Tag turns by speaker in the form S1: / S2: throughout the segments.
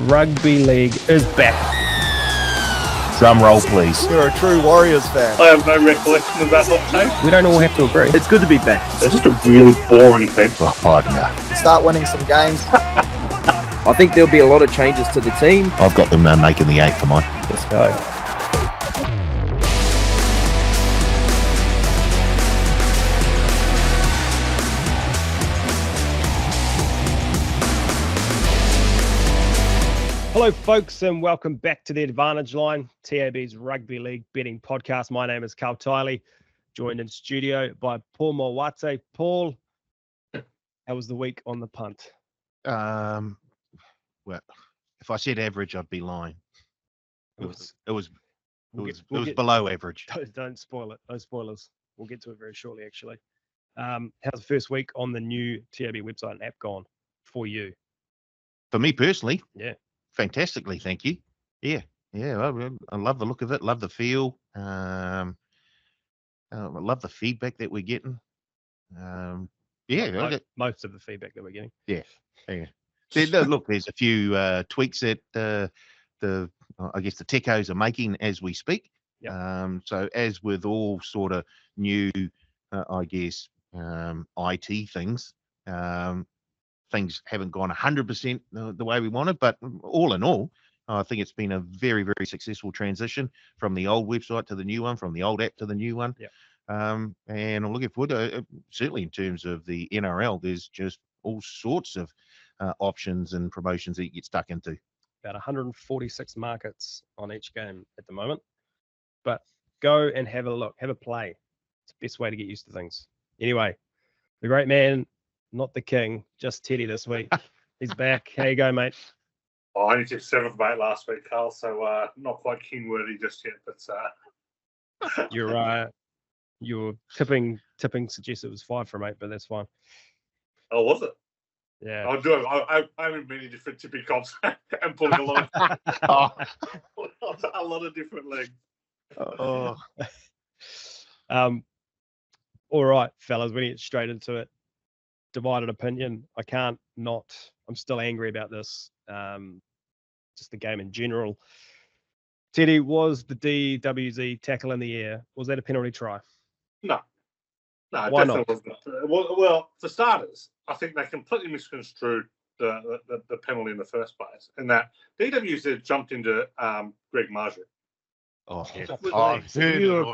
S1: Rugby League is back.
S2: Drum roll, please.
S3: You're a true Warriors fan.
S4: I have no recollection of that hot take.
S1: We don't all have to agree.
S3: It's good to be back.
S4: It's just a really boring thing.
S2: Oh, no.
S3: Start winning some games.
S5: I think there'll be a lot of changes to the team.
S2: I've got them making the 8 for mine.
S1: Let's go. Hello, folks, and welcome back to the Advantage Line, TAB's Rugby League betting podcast. My name is Carl Tiley, joined in studio by Paul Mawate. Paul, how was the week on the punt?
S2: Well, if I said average, I'd be lying. It was below average.
S1: Don't spoil it. No spoilers. We'll get to it very shortly, actually. How's the first week on the new TAB website and app gone for you?
S2: For me personally,
S1: Yeah.
S2: Fantastically, thank you. Yeah. I love the look of it. Love the feel. I love the feedback that we're getting.
S1: Most of the feedback that we're getting.
S2: Yeah. Look, there's a few tweaks that the techos are making as we speak.
S1: Yep.
S2: So as with all sort of new, IT things, things haven't gone 100% the way we wanted, but all in all, I think it's been a very, very successful transition from the old website to the new one, from the old app to the new one.
S1: Yep.
S2: And I'm looking forward to certainly in terms of the NRL, there's just all sorts of options and promotions that you get stuck into.
S1: About 146 markets on each game at the moment. But go and have a look, have a play. It's the best way to get used to things. Anyway, the great man, not the king, just Teddy this week. He's back. How you go, mate?
S4: I only did 7th, mate, last week, Carl, so not quite king-worthy just yet, but...
S1: Your tipping suggests it was 5 for 8, but that's fine.
S4: Oh, was it?
S1: Yeah.
S4: I'm in many different tipping comps and pulling a lot of different legs.
S2: Oh.
S1: All right, fellas, we get straight into it. Divided opinion. I'm still angry about this. Just the game in general. Teddy, was the DWZ tackle in the air? Was that a penalty try?
S4: No,
S1: Why
S4: definitely
S1: not?
S4: wasn't. Well, for starters, I think they completely misconstrued the penalty in the first place, and that DWZ jumped into Greg Marjorie.
S2: Oh,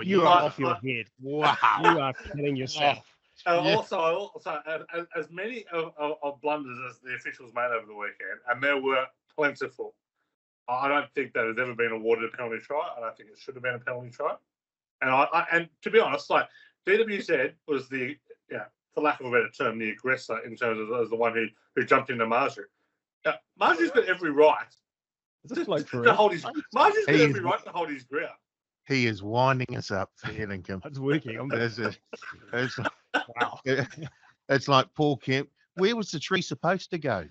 S1: you are off your head. Wow. You are kidding yourself.
S4: Also, as many of blunders as the officials made over the weekend, and there were plentiful, I don't think that has ever been awarded a penalty try. I don't think it should have been a penalty try. And to be honest, like DWZ was for lack of a better term, the aggressor in terms of as the one who jumped into Marjorie. Marjorie's got every right to hold his. Marjorie's got every right to hold his ground.
S2: He is winding us up, Headingham.
S1: It's working.
S2: Wow. It's like Paul Kemp. Where was the tree supposed to go?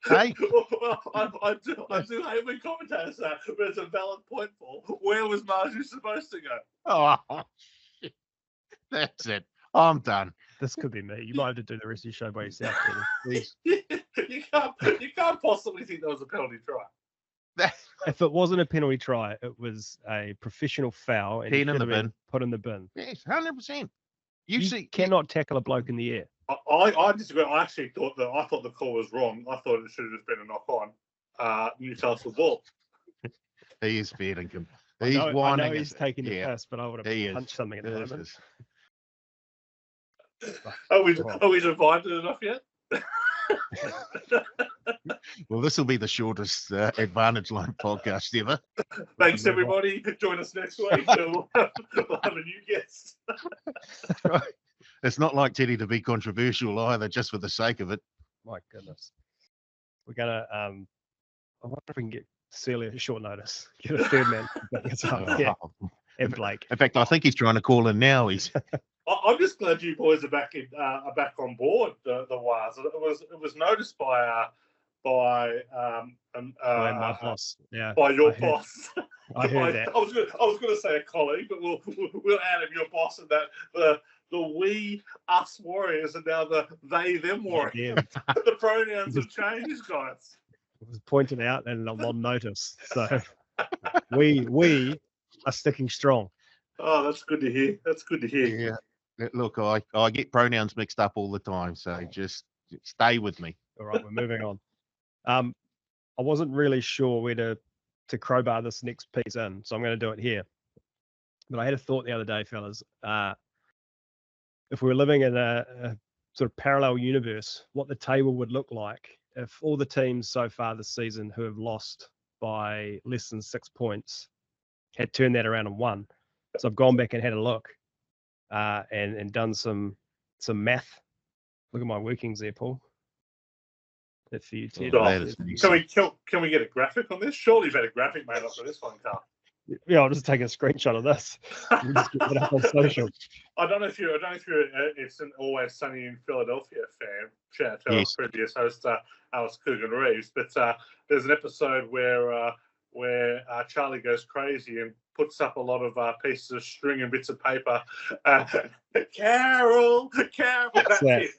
S2: Hey?
S4: Well, I do hate when commentators say, but it's a valid point, Paul. Where was Marjorie supposed to go?
S2: Oh, shit. That's it. I'm done.
S1: This could be me. You might have to do the rest of your show by yourself, Teddy.
S4: You can't possibly think that was a penalty try.
S1: If it wasn't a penalty try, it was a professional foul and
S2: Put in the bin.
S1: Put in the bin.
S2: Yes, 100%. You
S1: cannot tackle a bloke in the air.
S4: I disagree. I actually thought the call was wrong. I thought it should have just been a knock on Newcastle ball.
S2: He is feeding him.
S1: He's whining. I know he's taking the piss, but I would have punched something at the moment.
S4: Are we divided enough yet?
S2: Well, this will be the shortest Advantage Line podcast ever.
S4: Thanks, everybody. Join us next week. We'll have a new guest.
S2: Right. It's not like Teddy to be controversial either, just for the sake of it.
S1: My goodness. We're going to, I wonder if we can get Celia a short notice. Get a third man. And Blake.
S2: In fact, I think he's trying to call in now.
S4: I'm just glad you boys are back on board the wires. It was noticed by my boss. Yeah. By your boss.
S1: I heard that.
S4: I was going to say a colleague, but we'll add him your boss, and that the we us warriors are now the they them warriors. The pronouns have changed, guys.
S1: It was pointed out and I'm on notice. So we are sticking strong.
S4: Oh, that's good to hear. That's good to hear.
S2: Yeah. Look, I get pronouns mixed up all the time, so just stay with me.
S1: All right, we're moving on. I wasn't really sure where to crowbar this next piece in, so I'm going to do it here. But I had a thought the other day, fellas. If we were living in a sort of parallel universe, what the table would look like if all the teams so far this season who have lost by less than 6 points had turned that around and won. So I've gone back and had a look and done some math. Look at my workings there, Paul. That's for you, Ted.
S2: Oh, that is
S4: Can we get a graphic on this? Surely you've had a graphic made up for this one, Carl.
S1: Yeah, I'll just take a screenshot of this. We'll just get it up on social.
S4: I don't know if you're it's an Always Sunny in Philadelphia fan. Shout out to our previous host, Alice Coogan Reeves. But there's an episode where Charlie goes crazy and puts up a lot of pieces of string and bits of paper. Carol.
S1: That's it.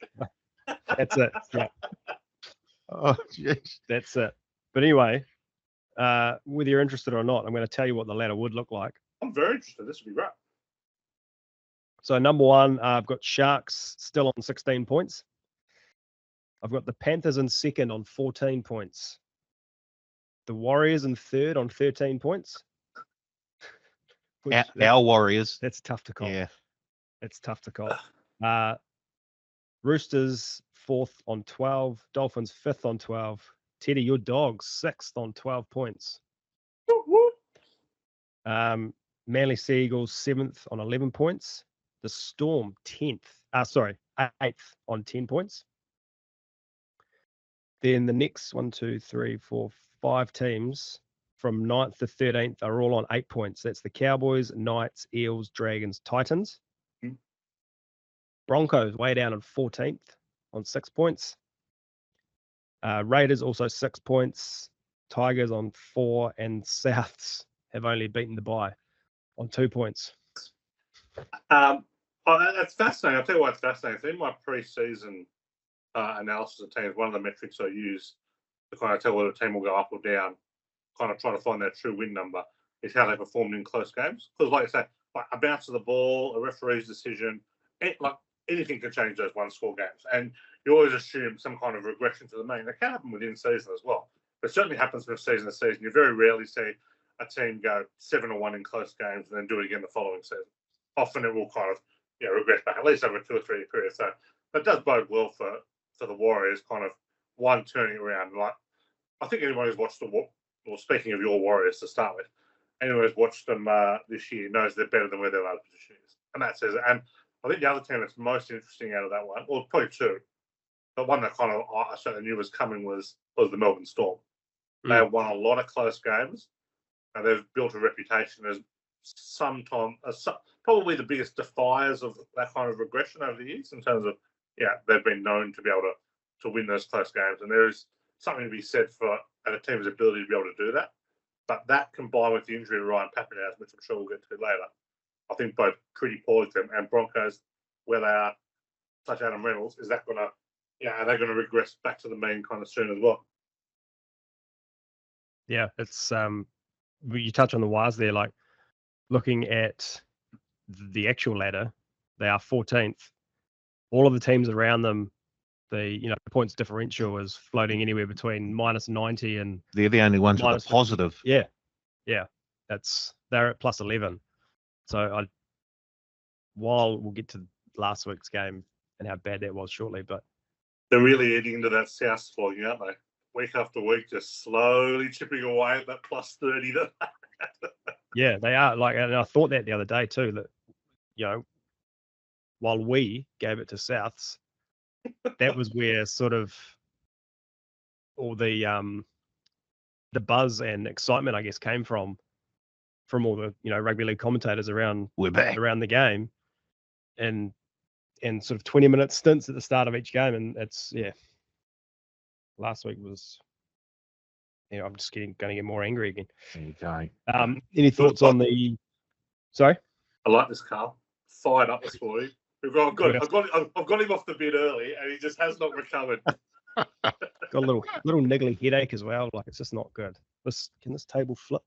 S1: That's it. Yeah.
S2: Oh, jeez.
S1: That's it. But anyway, whether you're interested or not, I'm going to tell you what the ladder would look like.
S4: I'm very interested. This would be great.
S1: So number one, I've got Sharks still on 16 points. I've got the Panthers in second on 14 points. The Warriors in third on 13 points.
S2: Our Warriors.
S1: That's tough to call.
S2: Yeah.
S1: It's tough to call. Roosters fourth on 12. Dolphins fifth on 12. Teddy, your Dogs sixth on 12 points. Manly Sea Eagles seventh on 11 points. The Storm 8th on 10 points. Then the next 5 teams from 9th to 13th are all on 8 points. That's the Cowboys, Knights, Eels, Dragons, Titans. Broncos way down on 14th on 6 points. Raiders also 6 points. Tigers on 4, and Souths have only beaten the bye on 2 points.
S4: That's fascinating. I'll tell you why it's fascinating. So in my pre-season analysis of teams, one of the metrics I use to kind of tell whether a team will go up or down, kind of trying to find their true win number, is how they performed in close games. Because like I say, like a bounce of the ball, a referee's decision, anything can change those one-score games. And you always assume some kind of regression to the mean. That can happen within season as well. But it certainly happens from season to season. You very rarely see a team go 7-1 in close games and then do it again the following season. Often it will kind of regress back, at least over a 2 or 3 year period. So that does bode well for the Warriors, kind of one turning around. Like, I think anyone who's watched speaking of your Warriors to start with, anyone who's watched them this year knows they're better than where their other position is. And that says it. And I think the other team that's most interesting out of that one, or probably two, but one that kind of I certainly knew was coming was the Melbourne Storm. They have won a lot of close games, and they've built a reputation as probably the biggest defiers of that kind of regression over the years in terms of, they've been known to be able to win those close games. And there is something to be said for a team's ability to be able to do that. But that combined with the injury to Ryan Papenhuyzen, which I'm sure we'll get to later, I think both pretty poorly to them. And Broncos, where they are, such Adam Reynolds, is that going to, are they going to regress back to the mean kind of soon as well?
S1: Yeah, it's you touch on the wires there, like looking at the actual ladder, they are 14th. All of the teams around them, the points differential is floating anywhere between minus 90 and
S2: they're the only ones with a positive.
S1: Yeah. They're at plus 11. So while we'll get to last week's game and how bad that was shortly, but
S4: they're really eating into that South slogging, aren't they? Week after week, just slowly chipping away at that plus 30.
S1: Yeah, they are. And I thought that the other day too, that, while we gave it to Souths, that was where sort of all the buzz and excitement, I guess, came from all the, rugby league commentators around the game and sort of 20-minute stints at the start of each game. And it's, last week was, I'm just going to get more angry again.
S2: Okay.
S1: Any thoughts on the? Sorry.
S4: I like this, Carl. Fired up this for you. I've got him off the bed early, and he just has not recovered.
S1: Got a little niggly headache as well. Like it's just not good. Can this table flip?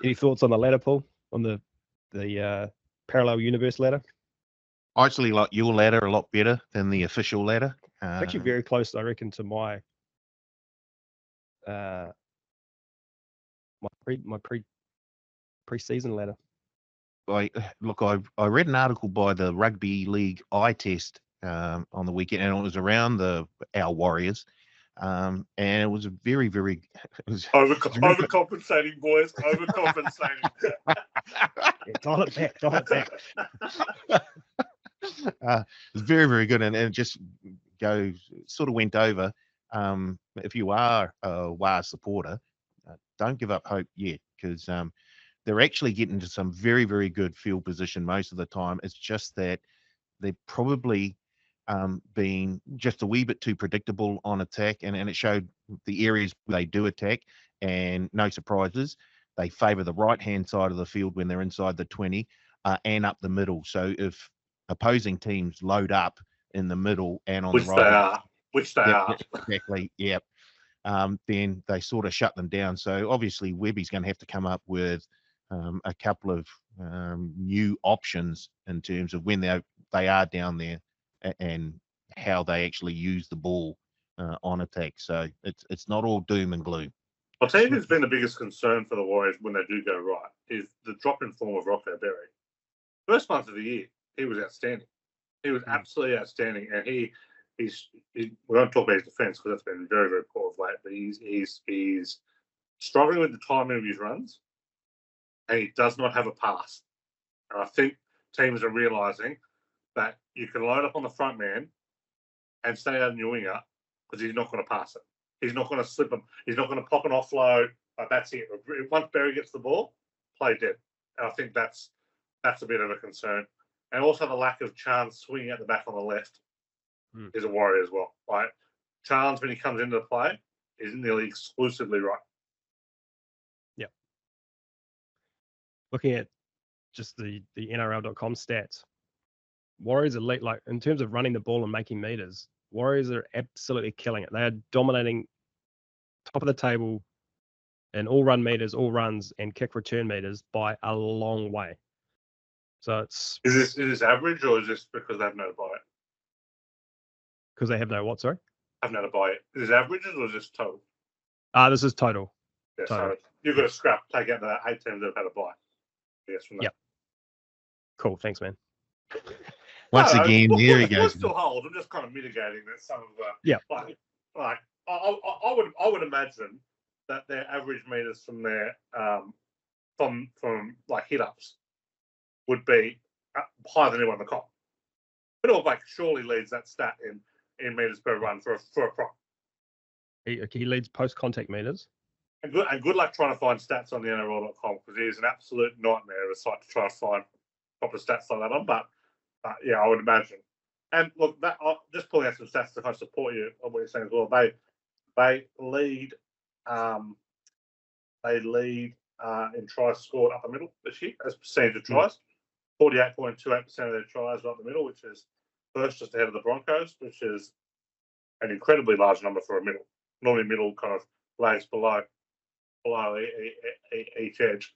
S1: Any thoughts on the ladder, Paul? On the parallel universe ladder?
S2: I actually like your ladder a lot better than the official ladder.
S1: It's actually very close, I reckon, to my pre-season ladder.
S2: I read an article by the Rugby League eye test on the weekend, and it was around our Warriors, and it was a very, very
S4: overcompensating, boys. Overcompensating.
S1: Dial it back.
S2: It was very, very good, and it just sort of went over. If you are a WA supporter, don't give up hope yet, because they're actually getting to some very, very good field position most of the time. It's just that they're probably being just a wee bit too predictable on attack, and it showed the areas where they do attack, and no surprises, they favour the right-hand side of the field when they're inside the 20 and up the middle. So if opposing teams load up in the middle and on the right,
S4: which they are.
S2: Exactly, yep. Then they sort of shut them down. So obviously Webby's going to have to come up with a couple of new options in terms of when they are down there and how they actually use the ball on attack. So it's not all doom and gloom.
S4: I'll tell you who's been the biggest concern for the Warriors when they do go right is the drop in form of Rocco Berry. First month of the year, he was outstanding. He was absolutely outstanding, and we won't talk about his defence because that's been very, very poor of late. But he's struggling with the timing of his runs, and he does not have a pass. And I think teams are realising that you can load up on the front man and stay out in your winger because he's not going to pass it. He's not going to slip him. He's not going to pop an offload. That's it. Once Berry gets the ball, play dead. And I think that's a bit of a concern. And also the lack of Chance swinging at the back on the left is a worry as well. Right? Chance, when he comes into the play, is nearly exclusively right.
S1: Yeah. Looking at just the NRL.com stats, Warriors are late, like in terms of running the ball and making meters, Warriors are absolutely killing it. They are dominating top of the table in all run meters, all runs, and kick return meters by a long way. So it's
S4: is this average, or is this because they have no buy it?
S1: Because they have no what? Sorry,
S4: have no buy it. Is this averages or is this total?
S1: This is total.
S4: Yeah, total. So you've got to take out the 8 teams that have had a buy. Yes, from that.
S1: Yep. Cool. Thanks, man.
S2: Once again, here he
S4: goes.
S2: goes.
S4: Still hold. I'm just kind of mitigating that some of
S1: like
S4: I would imagine that their average meters from their from like hit ups would be higher than anyone in the comp. But all like surely leads that stat in meters per run for a prop.
S1: He leads post contact meters.
S4: And good luck trying to find stats on the NRL.com because it is an absolute nightmare of a site to try to find proper stats like that on. But yeah, I would imagine. And look, I'll just pulling out some stats to kind of support you on what you're saying as well. They lead in tries scored up the middle this year as percentage of tries. 48.28% of their tries are up the middle, which is first just ahead of the Broncos, which is an incredibly large number for a middle. Normally middle kind of lags below each edge.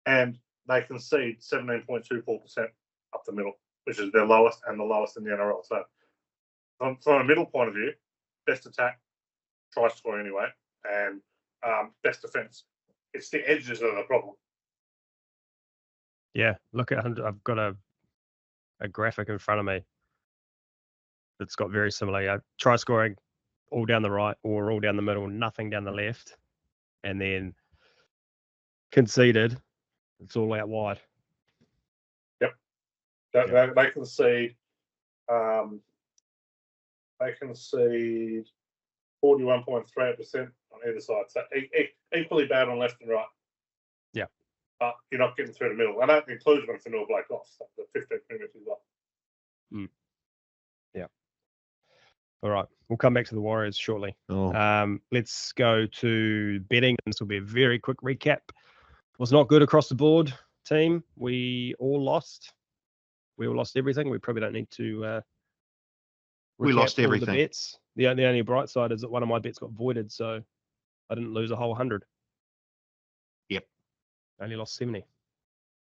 S4: And they concede 17.24% up the middle, which is their lowest and the lowest in the NRL. So from a middle point of view, best attack, try score anyway, and best defence. It's the edges that are the problem.
S1: Yeah, look at I've got a graphic in front of me that's got very similar. Try scoring all down the right or all down the middle, nothing down the left, and then conceded, it's all out wide.
S4: Yep. They concede. They concede 41.38% on either side. So equally bad on left and right.
S1: Yeah.
S4: But you're not getting through the middle. And that includes when Fanua Blake off. The 15 minutes is off.
S1: Yeah. All right. We'll come back to the Warriors shortly. Let's go to betting. This will be a very quick recap. Was not good across the board, team. We all lost. we all lost everything. We probably don't need to.
S2: We
S1: recap
S2: lost
S1: all
S2: everything.
S1: The bets. The only bright side is that one of my bets got voided, so I didn't lose a whole 100.
S2: Yep.
S1: I only lost 70.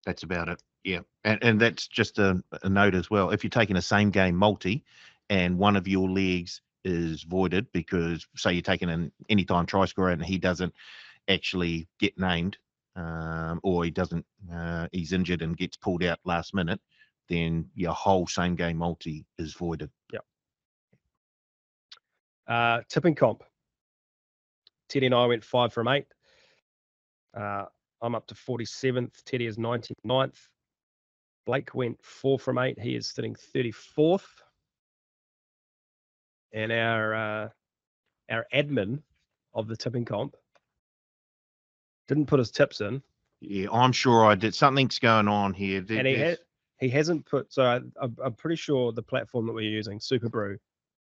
S2: That's about it. Yeah. And that's just a note as well. If you're taking a same game multi and one of your legs is voided because, say, you're taking an anytime try scorer and he doesn't actually get named, or he's injured and gets pulled out last minute, then your whole same game multi is voided.
S1: Yep. Tipping comp. Teddy and I went 5 from 8. I'm up to 47th. Teddy is 99th. Blake went 4 from 8. He is sitting 34th. And our admin of the tipping comp didn't put his tips in.
S2: Yeah, I'm sure I did. Something's going on here.
S1: And he hasn't put. So I'm pretty sure the platform that we're using, Superbrew,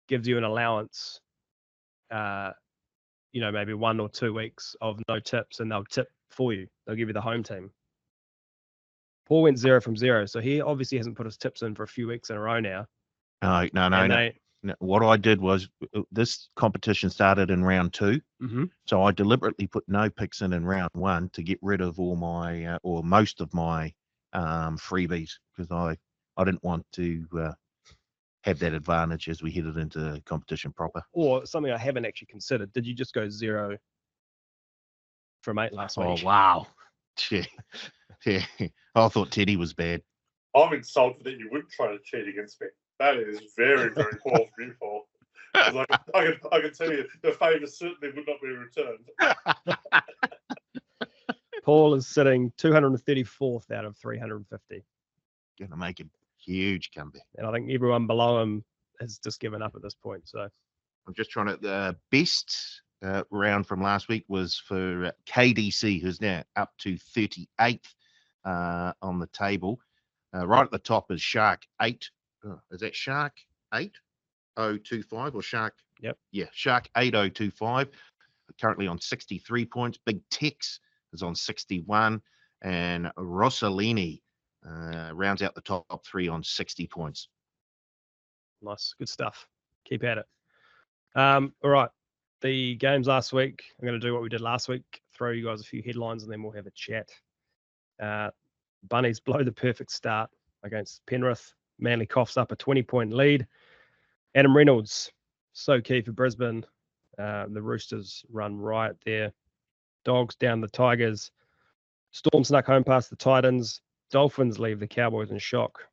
S1: gives you an allowance. Maybe 1 or 2 weeks of no tips, and they'll tip for you. They'll give you the home team. Paul went 0 from 0, so he obviously hasn't put his tips in for a few weeks in a row now.
S2: No. What I did was, this competition started in round 2, so I deliberately put no picks in round 1 to get rid of all my or most of my freebies, because I didn't want to have that advantage as we headed into competition proper.
S1: Or something I haven't actually considered. Did you just go 0 from 8 last week?
S2: Oh wow! Yeah. I thought Teddy was bad.
S4: I'm insulted that you wouldn't try to cheat against me. That is very, very poor from you, Paul. I can tell you, the favour certainly would not be returned.
S1: Paul is sitting 234th out of 350.
S2: Going to make a huge comeback.
S1: And I think everyone below him has just given up at this point. So
S2: I'm just trying to. The best round from last week was for KDC, who's now up to 38th on the table. Right at the top is Shark 8. Is that Shark 8025 or Shark?
S1: Yep.
S2: Yeah, Shark 8025. Currently on 63 points. Big Tex is on 61, and Rossellini rounds out the top 3 on 60 points.
S1: Nice, good stuff. Keep at it. All right, the games last week. I'm going to do what we did last week. Throw you guys a few headlines, and then we'll have a chat. Bunnies blow the perfect start against Penrith. Manly coughs up a 20-point lead. Adam Reynolds, so key for Brisbane. The Roosters run riot there. Dogs down the Tigers. Storm snuck home past the Titans. Dolphins leave the Cowboys in shock.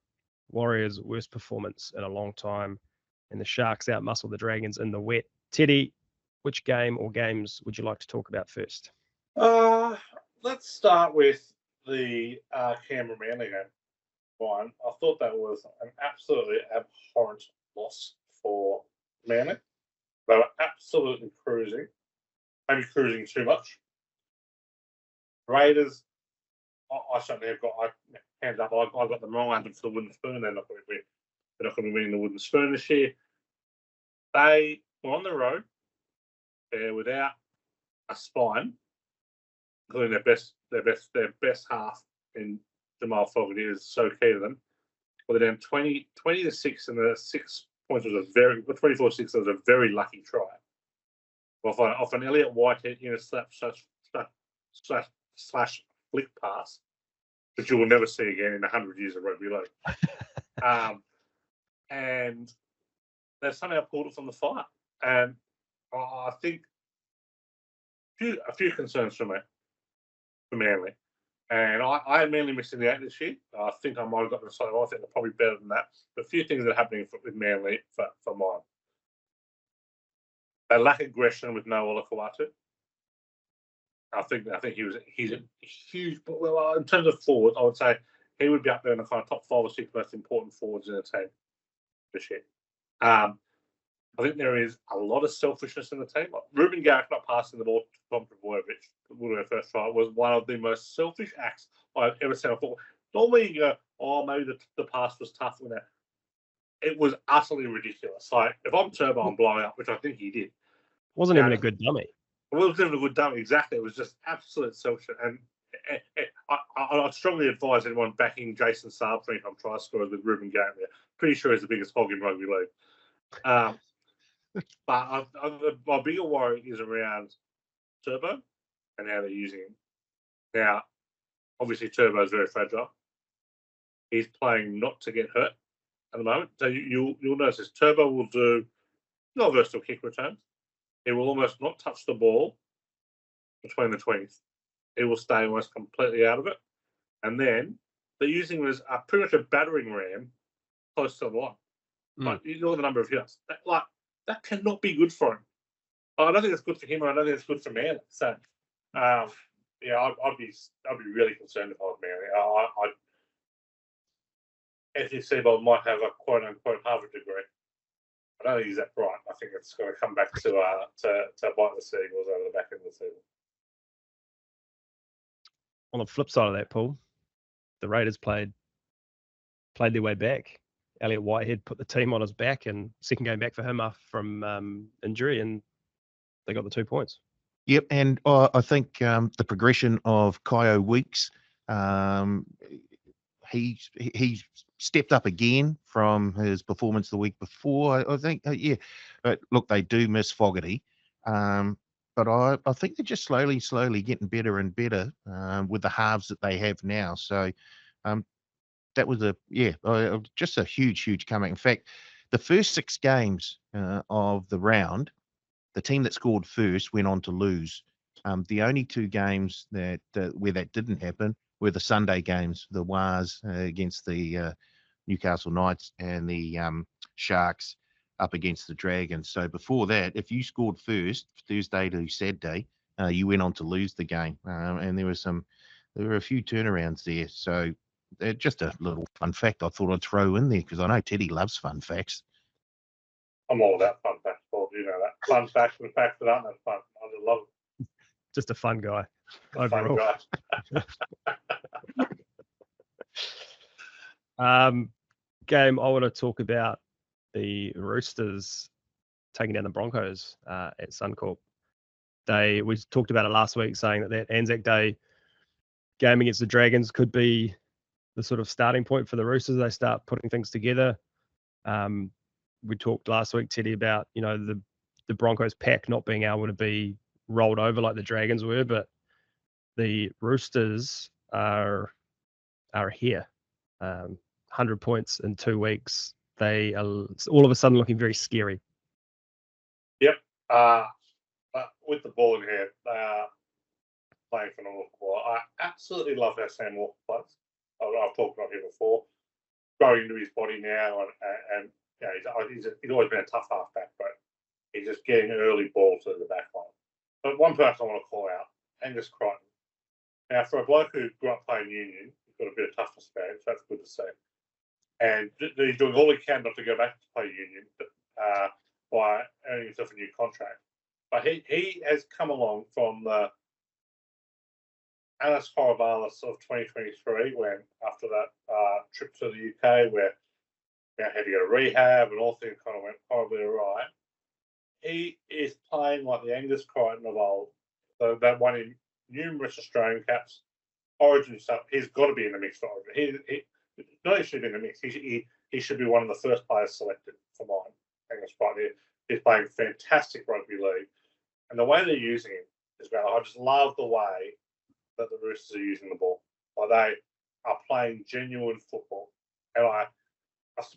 S1: Warriors' worst performance in a long time. And the Sharks outmuscle the Dragons in the wet. Teddy, which game or games would you like to talk about first?
S4: Let's start with the Canberra Manly game. One, I thought that was an absolutely abhorrent loss for Manly. They were absolutely cruising, maybe cruising too much. Raiders, I certainly have got, hands up, I got them wrong. I had them for the wooden spoon. They're not going to be winning the wooden spoon this year. They were on the road. They're without a spine, including their best half in Jamal Fogarty is so key to them. Well, they're down 20-6, and the 6 points was 24-6 was a very lucky try. Off an Elliott Whitehead slash flick pass, which you will never see again in 100 years of rugby league. And they somehow pulled it from the fire. And I think a few concerns for Manly. And I had Manly missing the 8 this year. I think I might have gotten something. I think they're probably better than that. But a few things that are happening with Manly for mine. They lack aggression with no Olakau'atu. I think he's a huge. Well, in terms of forward, I would say he would be up there in the kind of top 5 or 6 most important forwards in the team this year. I think there is a lot of selfishness in the team. Like Ruben Garrick not passing the ball to Tom Trbojevic, their first try, was one of the most selfish acts I've ever seen. I thought, normally you go, oh, maybe the pass was tough. It was utterly ridiculous. Like, if I'm Turbo and blowing up, which I think he did.
S1: Wasn't even a good dummy.
S4: It wasn't even a good dummy, exactly. It was just absolute selfishness. And I'd strongly advise anyone backing Jason Saab 3-time try scorers with Ruben Gatlier. Pretty sure he's the biggest hog in rugby league. But my bigger worry is around Turbo and how they're using him. Now, obviously, Turbo is very fragile. He's playing not to get hurt at the moment. So you'll notice this. Turbo will do not versatile kick returns. He will almost not touch the ball between the 20s. He will stay almost completely out of it. And then they're using him as pretty much a battering ram close to the line. But you know the number of hits. That cannot be good for him. I don't think it's good for him, and I don't think it's good for Manly. So, I'd be really concerned if I was Manly. Anthony Seibold might have a quote unquote Harvard degree. I don't think he's that bright. I think it's going to come back to bite the Seagulls over the back end of the season.
S1: On the flip side of that, Paul, the Raiders played their way back. Elliot Whitehead put the team on his back, and second game back for him from injury, and they got the 2 points.
S2: Yep, and I think the progression of Kyo Weeks, he stepped up again from his performance the week before. I think, But look, they do miss Fogarty, but I think they're just slowly getting better and better with the halves that they have now. So that was just a huge comeback. In fact, the first 6 games of the round, the team that scored first went on to lose. The only 2 games that where that didn't happen were the Sunday games, the Wars against the Newcastle Knights and the Sharks up against the Dragons. So before that, if you scored first, Thursday to Saturday, you went on to lose the game. And there were a few turnarounds there. So just a little fun fact I thought I'd throw in there because I know Teddy loves fun facts.
S4: I'm all about fun facts, Paul. You know that. Fun facts and facts that aren't that fun. I just love it.
S1: Just a fun guy.
S4: Fun guy.
S1: Game I want to talk about the Roosters taking down the Broncos at Suncorp. We talked about it last week, saying that Anzac Day game against the Dragons could be the sort of starting point for the Roosters. They start putting things together. We talked last week, Teddy, about the Broncos pack not being able to be rolled over like the Dragons were, but the Roosters are here. 100 points in 2 weeks. They are all of a sudden looking very scary.
S4: Yep. With the ball in hand, they are playing phenomenal football. I absolutely love how Sam Walker plays. I've talked about him before. Growing into his body now, and he's always been a tough halfback, but he's just getting an early ball to the back line. But one person I want to call out, Angus Crichton. Now, for a bloke who grew up playing Union, he's got a bit of toughness about him, so that's good to see. And he's doing all he can not to go back to play Union by earning himself a new contract. But he has come along from the Anas Horrivalis of 2023, when after that trip to the UK, where he had to go to rehab and all things kind of went horribly awry. He is playing like the Angus Crichton of old, that won in numerous Australian caps, Origin stuff. He's got to be in the mix for Origin. He not actually be in the mix. He should be one of the first players selected for mine. Angus Crichton. He's playing fantastic rugby league, and the way they're using him is great. I just love the way that the Roosters are using the ball. Like they are playing genuine football, and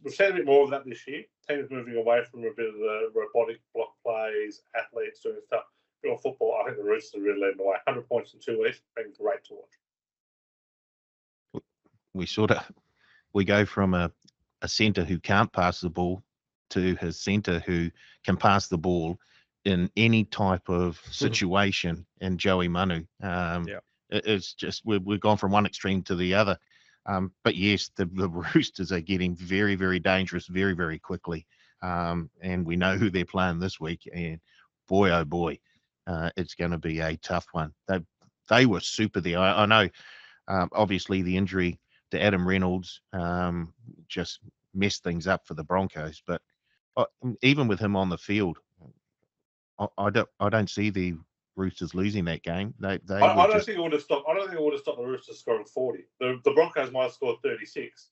S4: we've seen a bit more of that this year. Teams moving away from a bit of the robotic block plays, athletes doing stuff. Real football, I think the Roosters are really leading the way. 100 points in 2 weeks, been great to watch.
S2: We go from a centre who can't pass the ball to his centre who can pass the ball in any type of situation in Joey Manu. It's just we've gone from one extreme to the other. But yes, the Roosters are getting very, very dangerous very, very quickly. And we know who they're playing this week. And boy, oh boy, it's going to be a tough one. They were super there. I know, obviously, the injury to Adam Reynolds just messed things up for the Broncos. But even with him on the field, I don't see the Roosters losing that game. They
S4: I
S2: were
S4: don't
S2: just
S4: think it would have stopped. I don't think it would have stopped the Roosters scoring 40. The Broncos might have scored 36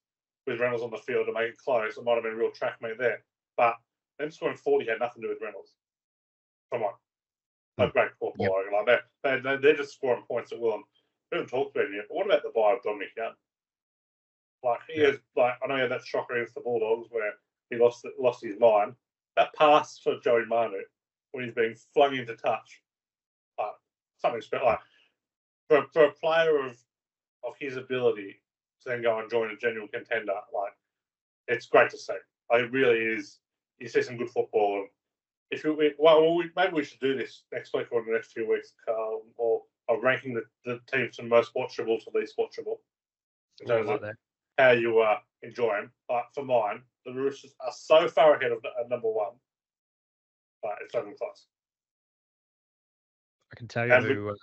S4: with Reynolds on the field to make it close. It might have been a real track meet there. But them scoring 40 had nothing to do with Reynolds. Come on. A great football. Like they're just scoring points at will. We haven't talked about it yet. But what about the buy of Dominic Young? Like he is like I know he had that shocker against the Bulldogs where he lost his mind. That pass for Joey Manu when he's being flung into touch. Something special. Like for a player of his ability to then go and join a genuine contender, like it's great to see. Like, it really is. You see some good football. And if maybe we should do this next week or in the next few weeks, Carl, or ranking the teams from most watchable to least watchable in terms of how you enjoy them. But for mine, the Roosters are so far ahead of number one, but it's not even close.
S1: I can tell you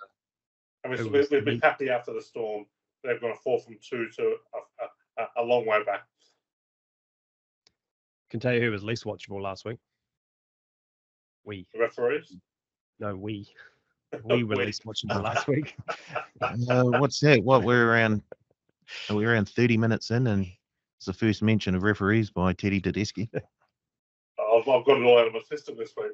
S4: we've been happy after the Storm. They've gone a 4 from 2 to a long way back.
S1: Can tell you who was least watchable last week.
S4: The referees?
S1: No, we were least watchable last week.
S2: what's that? What we're around 30 minutes in, and it's the first mention of referees by Teddy Tedeschi.
S4: I've got it all out of my system this week.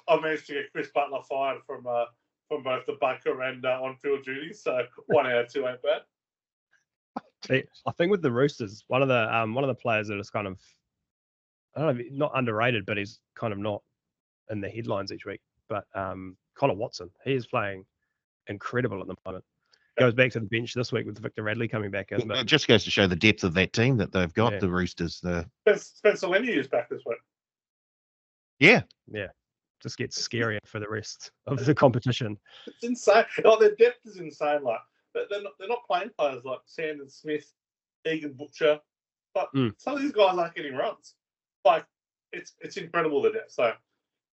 S4: I've managed to get Chris Butler fired from both the bunker and on-field duties, so 1 out of 2 ain't bad.
S1: See, I think with the Roosters, one of the players that is kind of, I don't know, not underrated, but he's kind of not in the headlines each week. But Connor Watson, he is playing incredible at the moment. Goes back to the bench this week with Victor Radley coming back in. But
S2: it just goes to show the depth of that team that they've got. The Roosters,
S4: Spencer Leniu's back this week.
S2: Yeah,
S1: just gets scarier for the rest of the competition.
S4: It's insane. Their depth is insane. Like they're not playing players like Sandon Smith, Egan Butcher, but some of these guys aren't getting runs. Like it's incredible the depth. So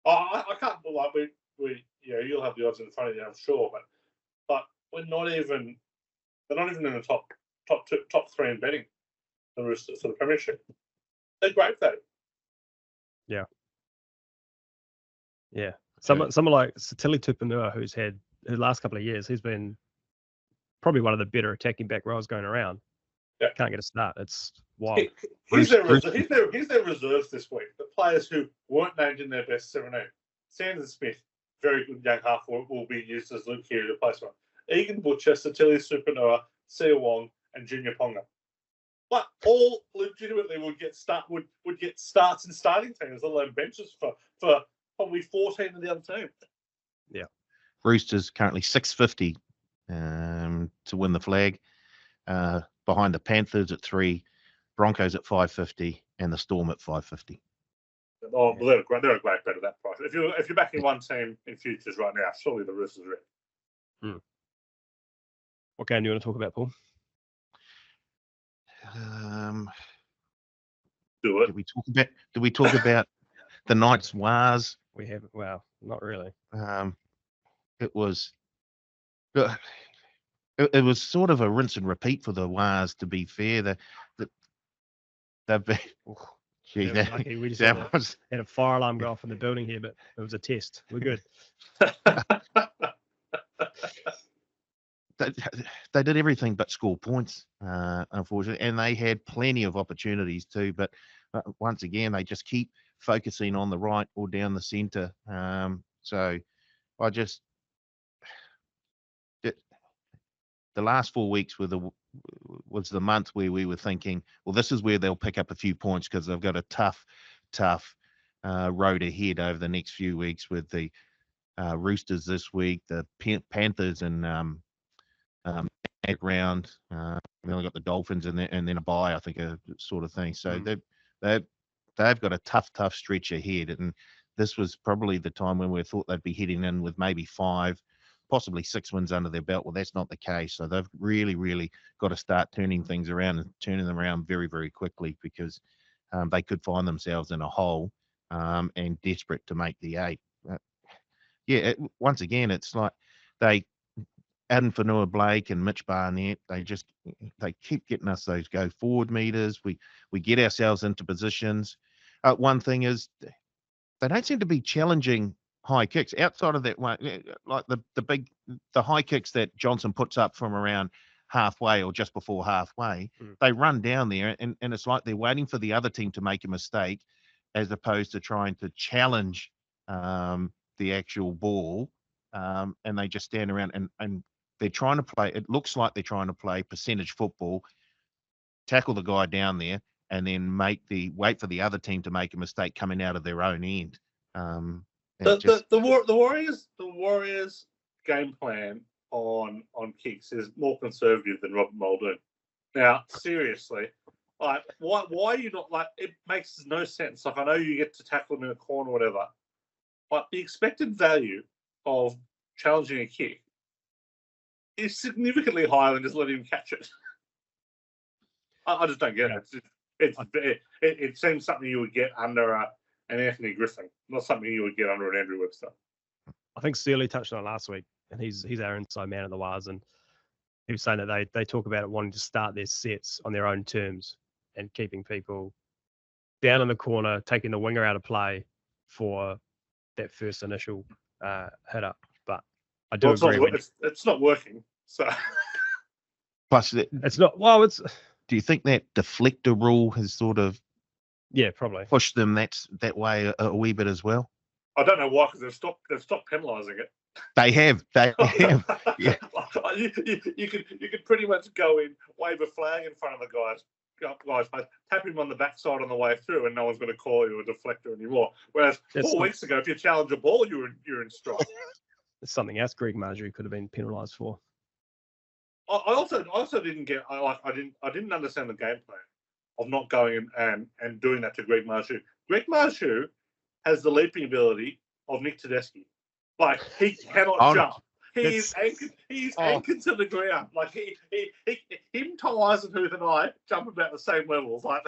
S4: I can't like we you'll have the odds in front of you, I'm sure, but they're not even in the top 3 in betting. The Roosters for the premiership. They're great though.
S1: Yeah. Someone like Satili Tupanua, who's had his last couple of years, he's been probably one of the better attacking back rows going around.
S4: Yeah.
S1: Can't get a start. It's wild.
S4: He's their reserves this week. The players who weren't named in their best 17. Sandon Smith, very good young half, will be used as Luke Keary replacement. Egan Butcher, Satili Tupanua, Sia Wong, and Junior Ponga. But all legitimately would get starts in starting teams, let alone benches for probably 14 of the other team.
S1: Yeah.
S2: Roosters currently 650 to win the flag. Behind the Panthers at 3, Broncos at 550, and the Storm at 550.
S4: Oh, they're a great bet at that price. If you're backing one team in futures right now, surely the Roosters are in.
S1: What game do you want to talk about, Paul?
S4: Do it.
S2: Did we talk about the Knights Wars?
S1: We haven't. Well, not really.
S2: It was sort of a rinse and repeat for the Wars. To be fair, they've been. Gee,
S1: lucky. We just had a fire alarm go off in the building here, but it was a test. We're good.
S2: They did everything but score points, unfortunately, and they had plenty of opportunities too. But once again, they just keep focusing on the right or down the centre. So I just the last 4 weeks was the month where we were thinking, well, this is where they'll pick up a few points because they've got a tough road ahead over the next few weeks with the Roosters this week, the Panthers and round. Then we got the Dolphins and then a bye, I think, sort of thing. So they've got a tough stretch ahead, and this was probably the time when we thought they'd be heading in with maybe 5, possibly 6 wins under their belt. Well, that's not the case. So they've really got to start turning things around and turning them around very, very quickly because they could find themselves in a hole and desperate to make the 8. Once again, it's like Adam Fanua-Blake and Mitch Barnett, they keep getting us those go forward meters. We get ourselves into positions. One thing is they don't seem to be challenging high kicks. Outside of that one, like the high kicks that Johnson puts up from around halfway or just before halfway, they run down there, and it's like they're waiting for the other team to make a mistake, as opposed to trying to challenge the actual ball, and they just stand around and they're trying to play. It looks like they're trying to play percentage football, tackle the guy down there, and then wait for the other team to make a mistake coming out of their own end.
S4: The Warriors game plan on kicks is more conservative than Robert Muldoon. Now, seriously, like why are you not like? It makes no sense. Like I know you get to tackle him in a corner or whatever, but the expected value of challenging a kick is significantly higher than just letting him catch it. I just don't get it. It seems something you would get under an Anthony Griffin, not something you would get under an Andrew Webster.
S1: I think Searley touched on it last week, and he's our inside man of the Wires, and he was saying that they talk about it wanting to start their sets on their own terms and keeping people down in the corner, taking the winger out of play for that first initial hit up. But I do agree.
S4: It's not working. So
S2: plus,
S1: it's not. Well, it's.
S2: Do you think that deflector rule has sort of
S1: probably
S2: pushed them that way a wee bit as well?
S4: I don't know why, because they've stopped penalising it.
S2: They have. Yeah.
S4: You could pretty much go in, wave a flag in front of the guy's face, tap him on the backside on the way through, and no one's going to call you a deflector anymore. Whereas 4 weeks ago, if you challenge a ball, you're in strike.
S1: There's something else Greg Marjorie could have been penalised for.
S4: I also didn't get. I didn't understand the game plan of not going and doing that to Greg Marjorie. Greg Marjorie has the leaping ability of Nick Tedeschi. Like he cannot jump. He is anchored to the ground. Like him, Tom Eisenhuth, and I jump about the same levels. Like,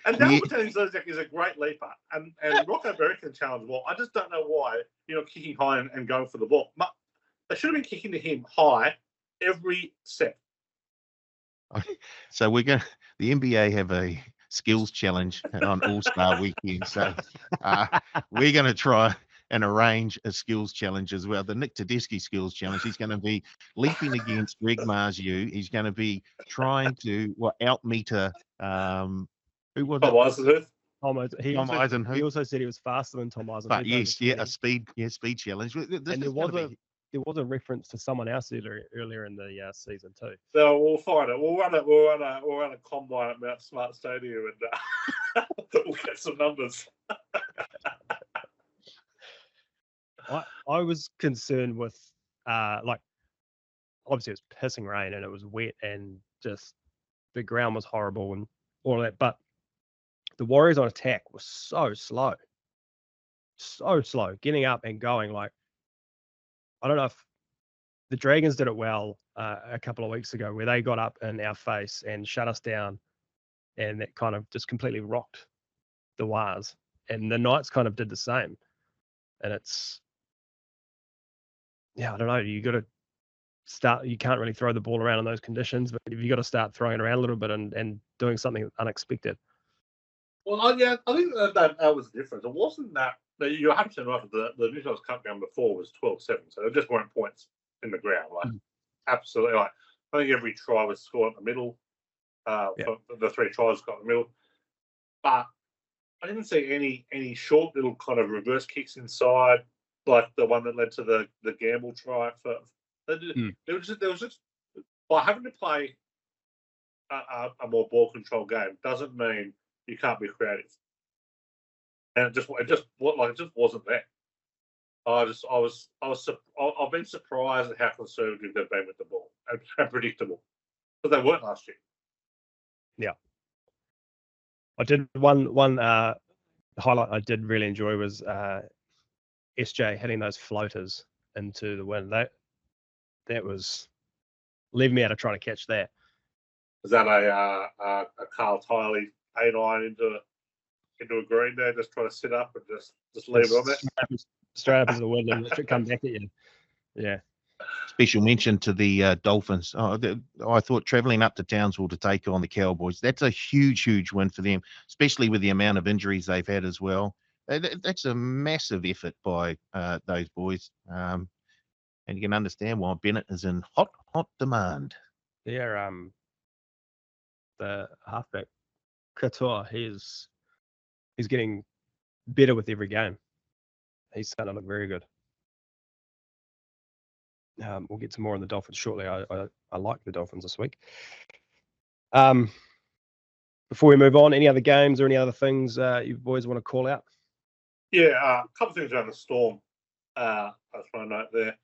S4: and Dale Patani is a great leaper, and Rocco Berry can challenge the ball. I just don't know why you're not kicking high and going for the ball. They should have been kicking to him high every set.
S2: So the NBA have a skills challenge on All-Star weekend. So we're going to try and arrange a skills challenge as well. The Nick Tedeschi skills challenge. He's going to be leaping against Greg Marjorie. He's going to be trying to out-meter who was it?
S1: Tom Eisenhuth. He also said he was faster than Tom Eisenhuth.
S2: But yes, a speed challenge.
S1: There was a reference to someone else earlier in the season too.
S4: So we'll find it. We'll run a combine at Mount Smart Stadium, and we'll get some numbers.
S1: I was concerned with obviously it was pissing rain and it was wet and just the ground was horrible and all of that, but the Warriors on attack was so slow getting up and going. Like, I don't know if the Dragons did it well a couple of weeks ago, where they got up in our face and shut us down, and that kind of just completely rocked the Wires. And the Knights kind of did the same. And it's, I don't know. You got to start. You can't really throw the ball around in those conditions, but you got to start throwing it around a little bit and doing something unexpected.
S4: Well, I think that was the difference. It wasn't that you're 100% right. The New South Wales Cup game before was 12-7, so there just weren't points in the ground. Like, absolutely. Like, I think every try was scored in the middle. The 3 tries got in the middle, but I didn't see any short little kind of reverse kicks inside, like the one that led to the gamble try. There was just by having to play a more ball control game doesn't mean you can't be creative. And it just wasn't there. I've been surprised at how conservative they've been with the ball and predictable, but they weren't last year.
S1: Yeah, I did one highlight I did really enjoy was SJ hitting those floaters into the wind. That was leaving me out of trying to catch that.
S4: Was that a Carl Tiley 8-iron into a green there, just trying to sit up and just leave it on there?
S1: Straight up into the wind and let it come back at you. Yeah.
S2: Special mention to the Dolphins. I thought travelling up to Townsville to take on the Cowboys, that's a huge win for them, especially with the amount of injuries they've had as well. That's a massive effort by those boys. And you can understand why Bennett is in hot demand.
S1: Yeah, the halfback Katoa, he's getting better with every game. He's starting to look very good. We'll get to more on the Dolphins shortly. I like the Dolphins this week. Before we move on, any other games or any other things you boys want to call out?
S4: Yeah, a couple of things around the Storm. I just want to note there.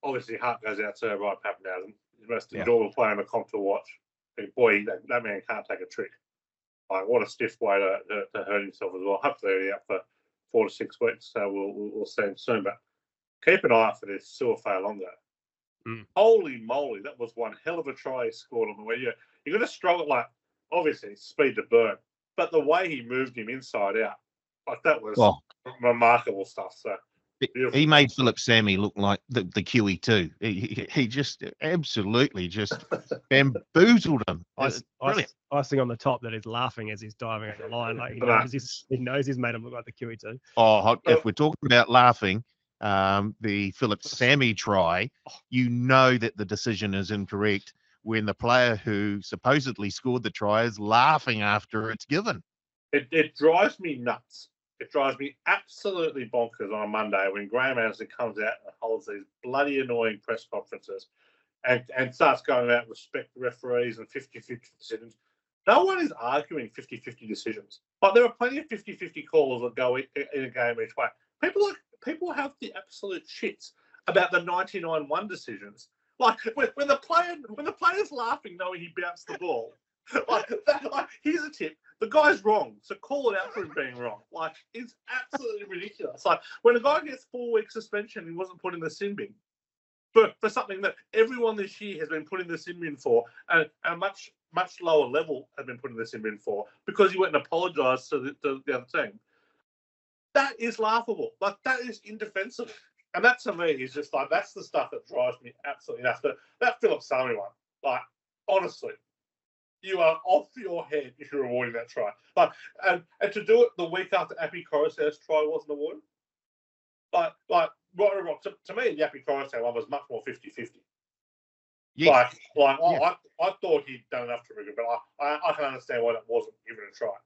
S4: Obviously, heart goes out to Ryan Pappenhausen. He's the most enjoyable player in the comp to watch. Boy, that man can't take a trick. Like, what a stiff way to hurt himself as well. Hopefully, he'll be out for 4 to 6 weeks, so we'll see him soon. But keep an eye out for this Suafea Longo. Holy moly, that was one hell of a try he scored on the way. You're going to struggle, like, obviously, speed to burn, but the way he moved him inside out, like, that was remarkable stuff. So
S2: he made Philip Sammy look like the Kiwi too. He just absolutely just bamboozled him.
S1: Icing on the top that he's laughing as he's diving at the line. Like he knows he's made him look like the Kiwi too.
S2: If we're talking about laughing, the Philip Sammy try, you know that the decision is incorrect when the player who supposedly scored the try is laughing after it's given.
S4: It drives me nuts. It drives me absolutely bonkers on a Monday when Graham Anderson comes out and holds these bloody annoying press conferences and starts going out and respect the referees and 50-50 decisions. No one is arguing 50-50 decisions. But there are plenty of 50-50 calls that go in a game each way. People have the absolute shits about the 99-1 decisions. Like when the player's laughing knowing he bounced the ball. Like here's a tip. The guy's wrong, so call it out for him being wrong. Like, it's absolutely ridiculous. Like, when a guy gets 4-week suspension, he wasn't put in the sin bin for something that everyone this year has been put in the sin bin for, and a much lower level has been put in the sin bin for, because he went and apologised to the other team. That is laughable. Like, that is indefensible. And that, to me, is just like, that's the stuff that drives me absolutely nuts. But that Philip Sammy one, like, honestly, you are off your head if you're awarding that try. Like, and to do it the week after Appy Coruscant's try wasn't awarded. Like right or wrong. To me, the Appy Coruscant one was much more 50-50. Yes. I thought he'd done enough to rig it, but I can understand why that wasn't given a try.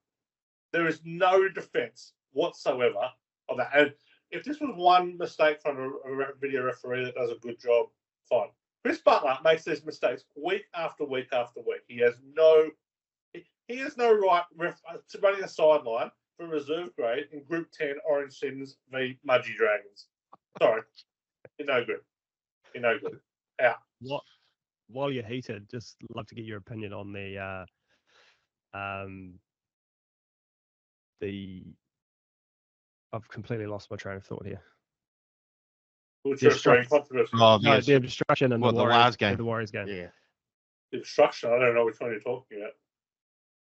S4: There is no defence whatsoever of that. And if this was one mistake from a video referee that does a good job, fine. Chris Butler makes these mistakes week after week after week. He has no right to running a sideline for reserve grade in Group 10 Orange Sims v Mudgee Dragons. Sorry, you're no good. You're no good. Out.
S1: While you're heated, just love to get your opinion on the I've completely lost my train of thought here.
S4: The
S1: obstruction in the Warriors game. The Warriors game.
S2: Yeah.
S4: The obstruction. I don't know which one you're talking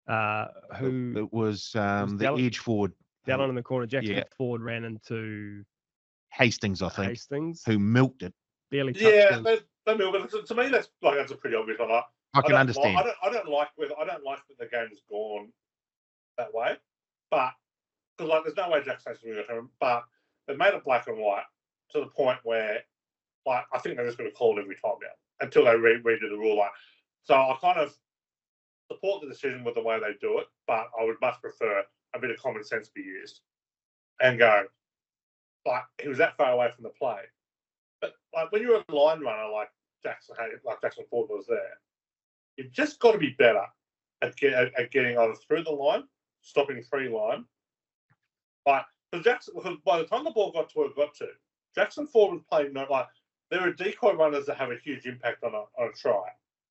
S2: about. It was the edge forward
S1: down in the corner. Jackson Ford ran into
S2: Hastings, I think. Who milked it.
S1: Barely touched
S4: him. They milked it. To me, that's a pretty obvious one.
S2: I can understand.
S4: I don't like that the game has gone that way, but because there's no way Jackson has to do it. But they've made it black and white. To the point where, I think they're just going to call it every time now until they redo the rule. So I kind of support the decision with the way they do it, but I would much prefer a bit of common sense be used and go, he was that far away from the play. But when you're a line runner like Jackson Ford was there, you've just got to be better at getting either through the line, stopping free line. Because by the time the ball got to where it got to, Jackson Ford was playing there are decoy runners that have a huge impact on a try,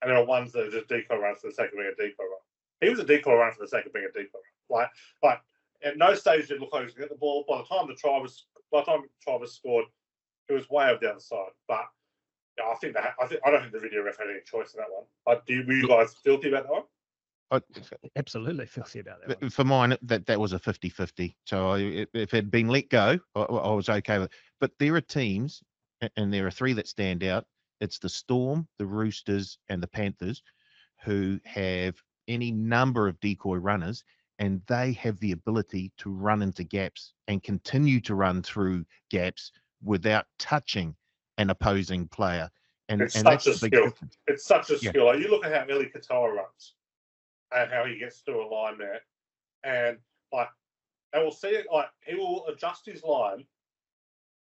S4: and there are ones that are just decoy runners for the sake of being a decoy run. He was a decoy runner for the sake of being a decoy run. At no stage did it look like he was going to get the ball. By the time the try was scored, it was way over the other side. But yeah, I don't think the video ref had any choice in that one. Were you guys filthy about that one?
S1: Absolutely filthy about that one.
S2: For mine, that was a 50-50. So if it had been let go, I was okay with it. But there are teams, and there are three that stand out. It's the Storm, the Roosters, and the Panthers, who have any number of decoy runners, and they have the ability to run into gaps and continue to run through gaps without touching an opposing player. And
S4: It's
S2: that's
S4: such a
S2: the big
S4: skill.
S2: difference.
S4: It's such a
S2: Yeah.
S4: skill. Like, you look at how Eli Katoa runs and how he gets through a line there, and like, and we'll see it. Like, he will adjust his line,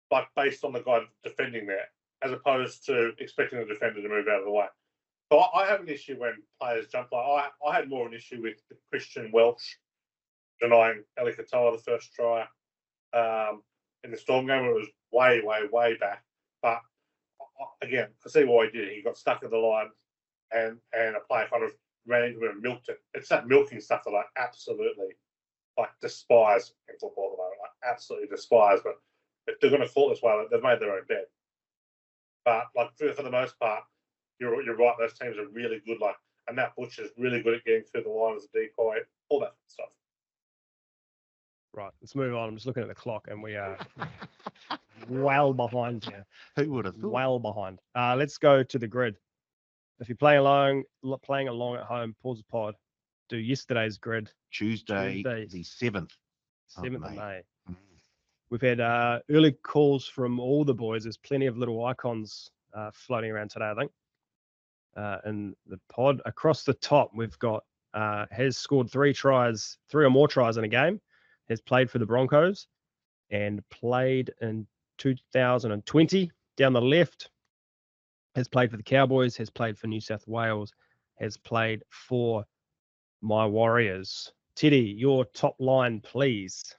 S4: like, based on the guy defending there, as opposed to expecting the defender to move out of the way. So I have an issue when players jump. Like, I had more of an issue with Christian Welch denying Eli Katoa the first try in the Storm game, where it was way back. But again, I see why he did it. He got stuck at the line, and a player kind of ran into him and milked it. It's that milking stuff that I absolutely despise in football at the moment. I absolutely despise. But if they're going to call it this way, they've made their own bed. But like for the most part, you're right. Those teams are really good. Like, and Matt Butcher's really good at getting through the line as a decoy, all that stuff.
S1: Right, let's move on. I'm just looking at the clock, and we are well behind here.
S2: Who would have thought?
S1: Well behind. Let's go to the grid. If you're playing along at home, pause the pod. Do yesterday's grid,
S2: Tuesday,
S1: Tuesday.
S2: the 7th.
S1: 7th of
S2: May.
S1: May.
S2: Mm.
S1: We've had early calls from all the boys. There's plenty of little icons floating around today, I think. In the pod. Across the top, we've got has scored 3 or more tries in a game, has played for the Broncos, and played in 2020. Down the left, has played for the Cowboys, has played for New South Wales, has played for my Warriors. Teddy, your top line, please.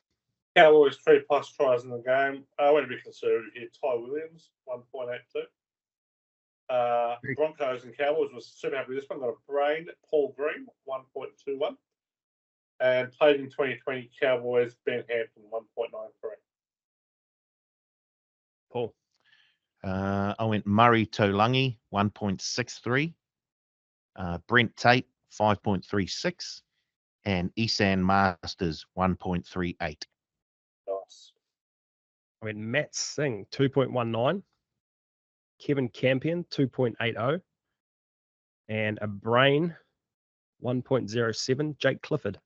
S4: Cowboys 3+ tries in the game. I went a bit conservative here. Ty Williams 1.82. Broncos and Cowboys was super happy with this one. Got a brain. Paul Green 1.21. And played in 2020 Cowboys, Ben Hampton 1.93.
S1: Paul.
S2: I went Murray Tolangi 1.63. Brent Tate 5.36. And Isan Masters 1.38.
S4: Nice.
S1: I went Matt Singh 2.19. Kevin Campion 2.80. And a brain 1.07. Jake Clifford.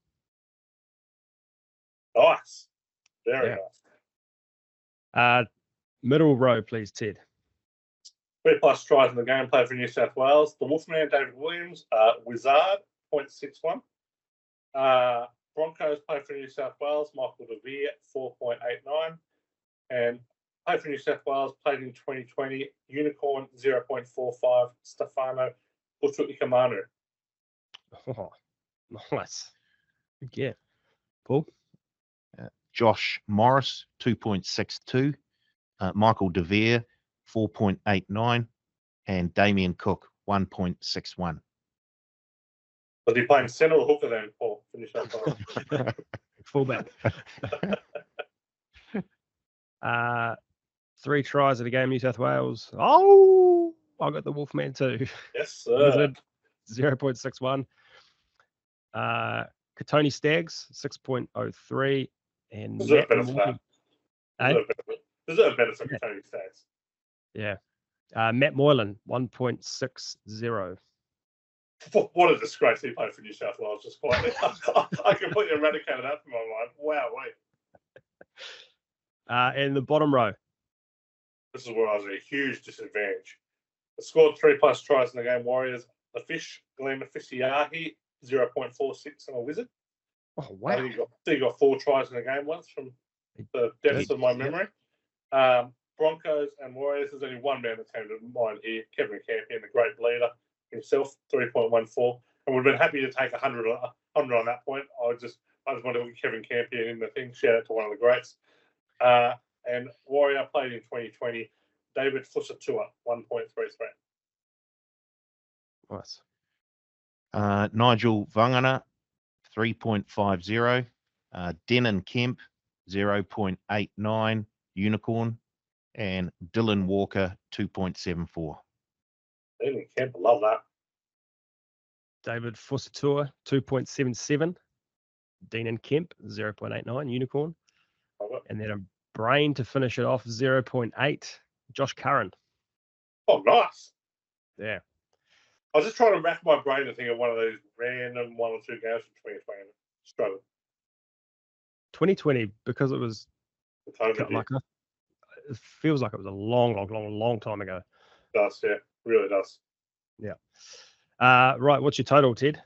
S4: Nice. Very
S1: Yeah.
S4: nice.
S1: Middle row, please, Ted.
S4: 3+ tries in the game. Played for New South Wales. The Wolfman, David Williams, Wizard 0.61. Broncos played for New South Wales. Michael DeVere 4.89. And played for New South Wales. Played in 2020. Unicorn 0.45. Stefano Utu-Ikamanu.
S1: Oh, nice. Yeah. Paul.
S2: Josh Morris 2.62. Michael DeVere 4.89. And Damien Cook 1.61.
S4: Was he playing centre or hooker then, Paul? For New South Wales.
S1: Fullback. 3 tries at a game, New South Wales. Oh, I got the Wolfman too.
S4: Yes, sir.
S1: Wizard 0.61. Katoni Staggs 6.03. And
S4: Deserve
S1: Matt
S4: better for
S1: Moylan.
S4: that. Deserve better for Tony Stats.
S1: Yeah. Matt Moylan 1.60.
S4: What a disgrace he played for New South Wales. Just quietly. I completely eradicated that from my mind. Wow, wait.
S1: And the bottom row.
S4: This is where I was at a huge disadvantage. I scored 3+ tries in the game. Warriors, the Fish, Glenn Fisiahi, 0.46 and a Wizard.
S1: Oh,
S4: I
S1: wow.
S4: think he got 4 tries in the game once from the depths of my memory. Broncos and Warriors, there's only one man that came to mind here, Kevin Campion, the great leader himself, 3.14. And we'd have been happy to take 100 on that point. I just wanted to get Kevin Campion in the thing. Shout out to one of the greats. And Warrior played in 2020. David Fusatua, 1.33.
S1: Nice.
S2: Nigel Vangana 3.50. Denon Kemp 0.89. Unicorn. And Dylan Walker 2.74.
S4: Dylan Kemp, love that.
S1: David Fusatua 2.77. Dean and Kemp 0.89. Unicorn. And then a brain to finish it off 0.8. Josh Curran.
S4: Oh, nice.
S1: Yeah.
S4: I was just trying to rack my brain to think of one of those random 1 or 2 games from 2020. Struggled.
S1: 2020, because it was
S4: The COVID year.
S1: it feels like it was a long time ago.
S4: Does, yeah. Really does.
S1: Yeah. Right. What's your total, Ted?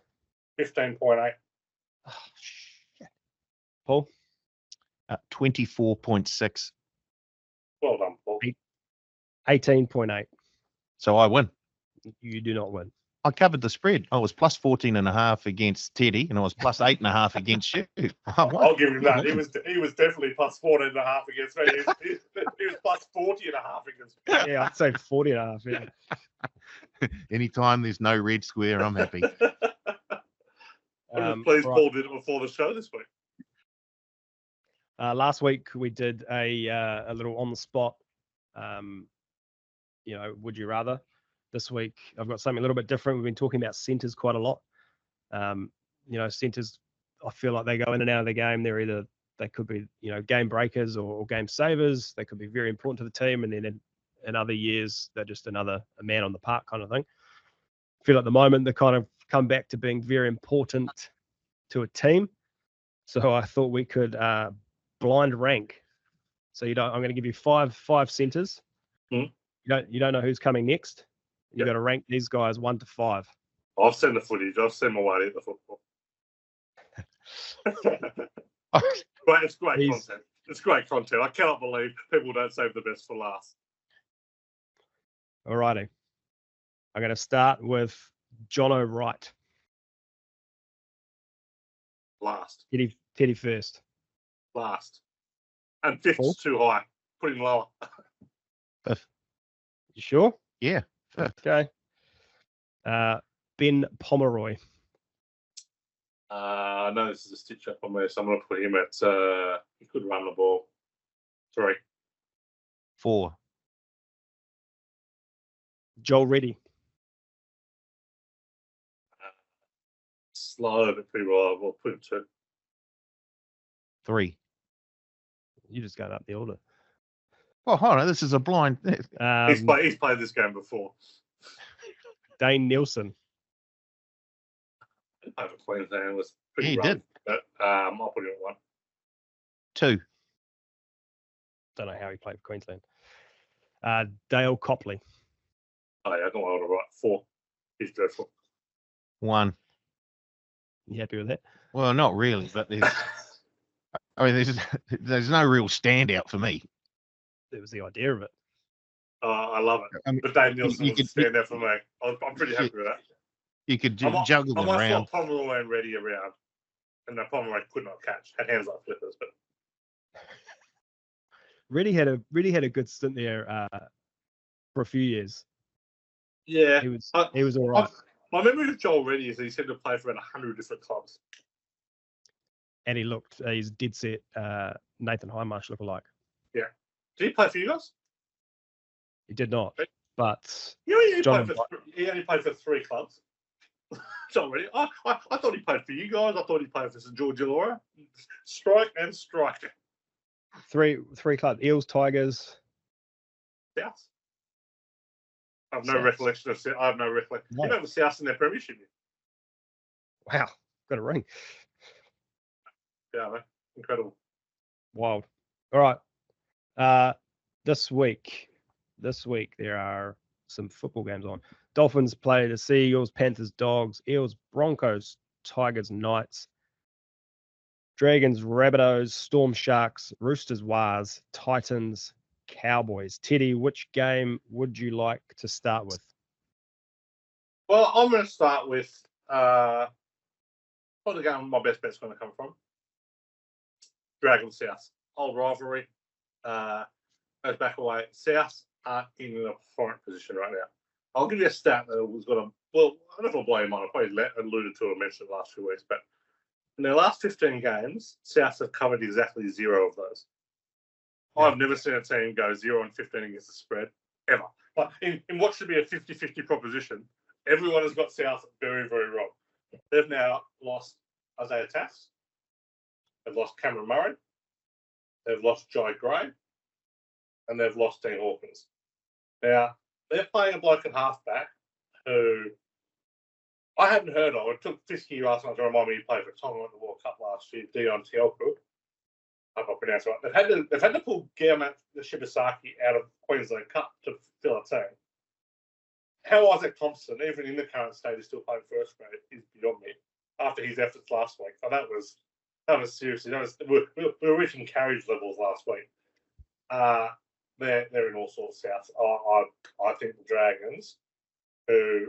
S4: 15.8.
S1: Oh, shit. Paul?
S2: 24.6.
S4: Well done, Paul.
S1: 18.8.
S2: So I win.
S1: You do not win.
S2: I covered the spread. I was plus 14.5 against Teddy, and I was plus 8.5 against you.
S4: I'll give him that. He was definitely plus 14.5 against me. He was plus 40.5 against me.
S1: Yeah, I'd say 40.5. Yeah.
S2: Anytime there's no red square, I'm happy.
S4: I'm just pleased
S1: right.
S4: Paul did it before the show this week.
S1: Last week we did a little on the spot, would you rather. This week I've got something a little bit different. We've been talking about centers quite a lot. Centers, I feel like they go in and out of the game. They could be, game breakers or game savers. They could be very important to the team. And then in other years, they're just a man on the park kind of thing. I feel at the moment they kind of come back to being very important to a team. So I thought we could blind rank. So I'm going to give you five centers.
S4: Mm.
S1: You don't know who's coming next. You got to rank these guys 1 to 5.
S4: I've seen the footage. I've seen my way at the football. It's great content. It's great content. I cannot believe people don't save the best for last.
S1: All righty. I'm going to start with Jono Wright.
S4: Last.
S1: Teddy first.
S4: Last. And fifth's too high. Put him lower.
S2: Fifth.
S1: You sure?
S2: Yeah. Fifth.
S1: Okay. Ben Pomeroy.
S4: I know this is a stitch up on me, so I'm going to put him at, he could run the ball. 3.
S2: 4.
S1: Joel Reddy.
S4: Slow, but pretty reliable. Put him 2.
S2: 3.
S1: You're just going up the order.
S2: Well, hold on. This is a blind.
S4: He's played this game before.
S1: Dane Nielsen.
S4: Over Queensland was pretty
S2: He
S4: rough,
S2: did.
S4: But I'll put him at 1.
S2: 2.
S1: Don't know how he played for Queensland. Dale Copley.
S4: Oh, yeah, I don't want to write 4. He's dreadful.
S2: 1.
S1: You happy with that?
S2: Well, not really, but there's no real standout for me.
S1: That was the idea of it.
S4: I love it.
S2: I mean,
S4: But Dave Nielsen
S2: you
S4: was a standout for me. I'm pretty happy with that.
S2: You could
S4: I
S2: juggle them
S4: might
S2: around.
S4: swap Pomeroy and Reddy around. And that Pomeroy could not catch. Had hands like flippers, but
S1: Reddy had a good stint there for a few years.
S4: yeah.
S1: He was all right.
S4: My memory of Joel Reddy is he said to play for about 100 different clubs.
S1: And he's dead set Nathan Highmarsh lookalike.
S4: Yeah. Did he play for you guys?
S1: He did not. But
S4: He only played for 3 clubs. Joel Reddy. I thought he played for you guys. I thought he played for St George Illawarra. Strike.
S1: 3 clubs: Eels, Tigers.
S4: South. I have no
S1: South.
S4: recollection of South. I have no recollection.
S1: No.
S4: You know the South in their premiership year.
S1: Wow, got a ring.
S4: Yeah, man. Incredible.
S1: Wild. All right. This week there are some football games on. Dolphins play the Seagulls, Panthers, Dogs, Eels, Broncos, Tigers, Knights, Dragons, Rabbitohs, Storm, Sharks, Roosters, Wars, Titans, Cowboys. Teddy, which game would you like to start with?
S4: Well, I'm going to start with where the game my best bet's going to come from. Dragons South. Old rivalry. Goes back away. South are in a foreign position right now. I'll give you a stat that was got a, well, I don't know if I'll blow your mind. I probably alluded to or mentioned it last few weeks, but in their last 15 games, South have covered exactly 0 of those. Yeah. I've never seen a team go 0-15 against the spread, ever. But in what should be a 50-50 proposition, everyone has got South very, very wrong. They've now lost Isaiah Tass. They've lost Cameron Murray. They've lost Jai Gray. And they've lost Dean Hawkins. Now, they're playing a bloke at halfback who I hadn't heard of. It took Fisky last night to remind me he played for Tonga at the World Cup last year. Dion Tielku. I hope I pronounced it right. They've had to pull Guillermo Shibasaki out of Queensland Cup to fill a team. How Isaac Thompson, even in the current state, is still playing first grade is beyond me. After his efforts last week, so that was seriously. We were reaching carriage levels last week. They're in all sorts of souths. I think the Dragons, who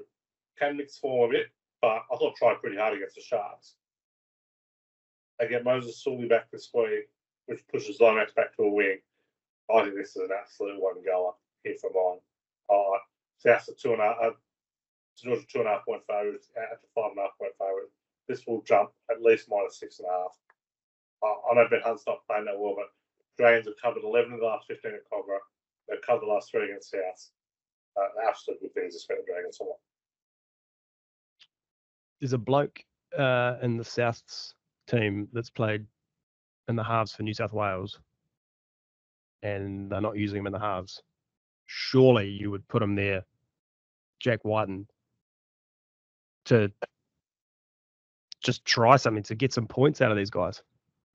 S4: can mix form a bit, but I thought tried pretty hard against the Sharks. They get Moses Sully back this week, which pushes Lomax back to a wing. I think this is an absolute one-goer here for mine. Souths are 2.5. Georgia 2.5 point favourites at the 5.5 point favourite. This will jump at least -6.5. I know Ben Hunt's not playing that well, but Dragons have covered 11 of the last 15 at Cogra. They've covered the last 3 against Souths. Absolutely good things to spend the Dragons on.
S1: There's a bloke in the Souths team that's played in the halves for New South Wales, and they're not using him in the halves. Surely you would put him there, Jack Whiten, to just try something to get some points out of these guys.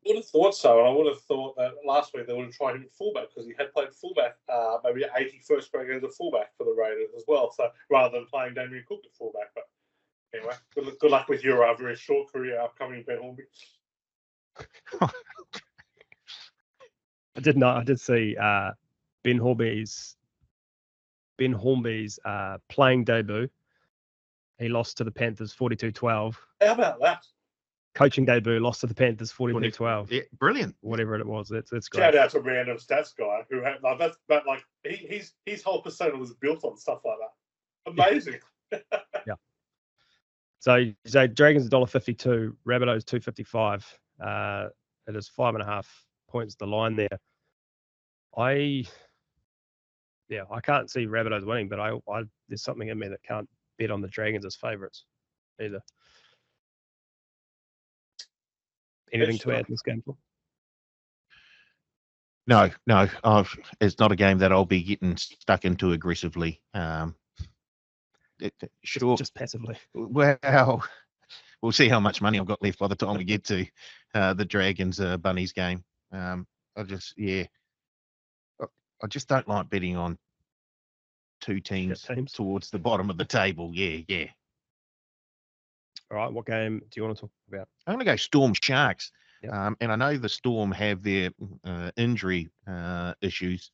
S4: I would have thought so, and I would have thought that last week they would have tried him at fullback because he had played fullback, maybe 81st grade as a fullback for the Raiders as well. So rather than playing Damien Cook at fullback, but anyway, good luck with your very short career upcoming, Ben Hornby.
S1: I did see Ben Hornby's playing debut. He lost to the Panthers 42-12.
S4: How about that?
S1: Coaching debut, lost to the Panthers 42-12.
S2: Yeah, brilliant.
S1: Whatever it was. That's great.
S4: Shout out to random stats guy who had his whole persona was built on stuff like that. Amazing.
S1: Yeah. So Dragons $1.52, Rabbitohs $2.55. It is 5.5 points the line there. I can't see Rabbitohs winning, but I there's something in me that can't bet on the Dragons as favourites either. Anything to add in this game, Paul?
S2: No. It's not a game that I'll be getting stuck into aggressively. Sure.
S1: Just passively.
S2: Well, we'll see how much money I've got left by the time we get to the Dragons Bunnies game. I just don't like betting on two teams towards the bottom of the table. Yeah.
S1: All right, what game do you want to talk about?
S2: I'm going to go Storm Sharks.
S1: Yep.
S2: And I know the Storm have their injury issues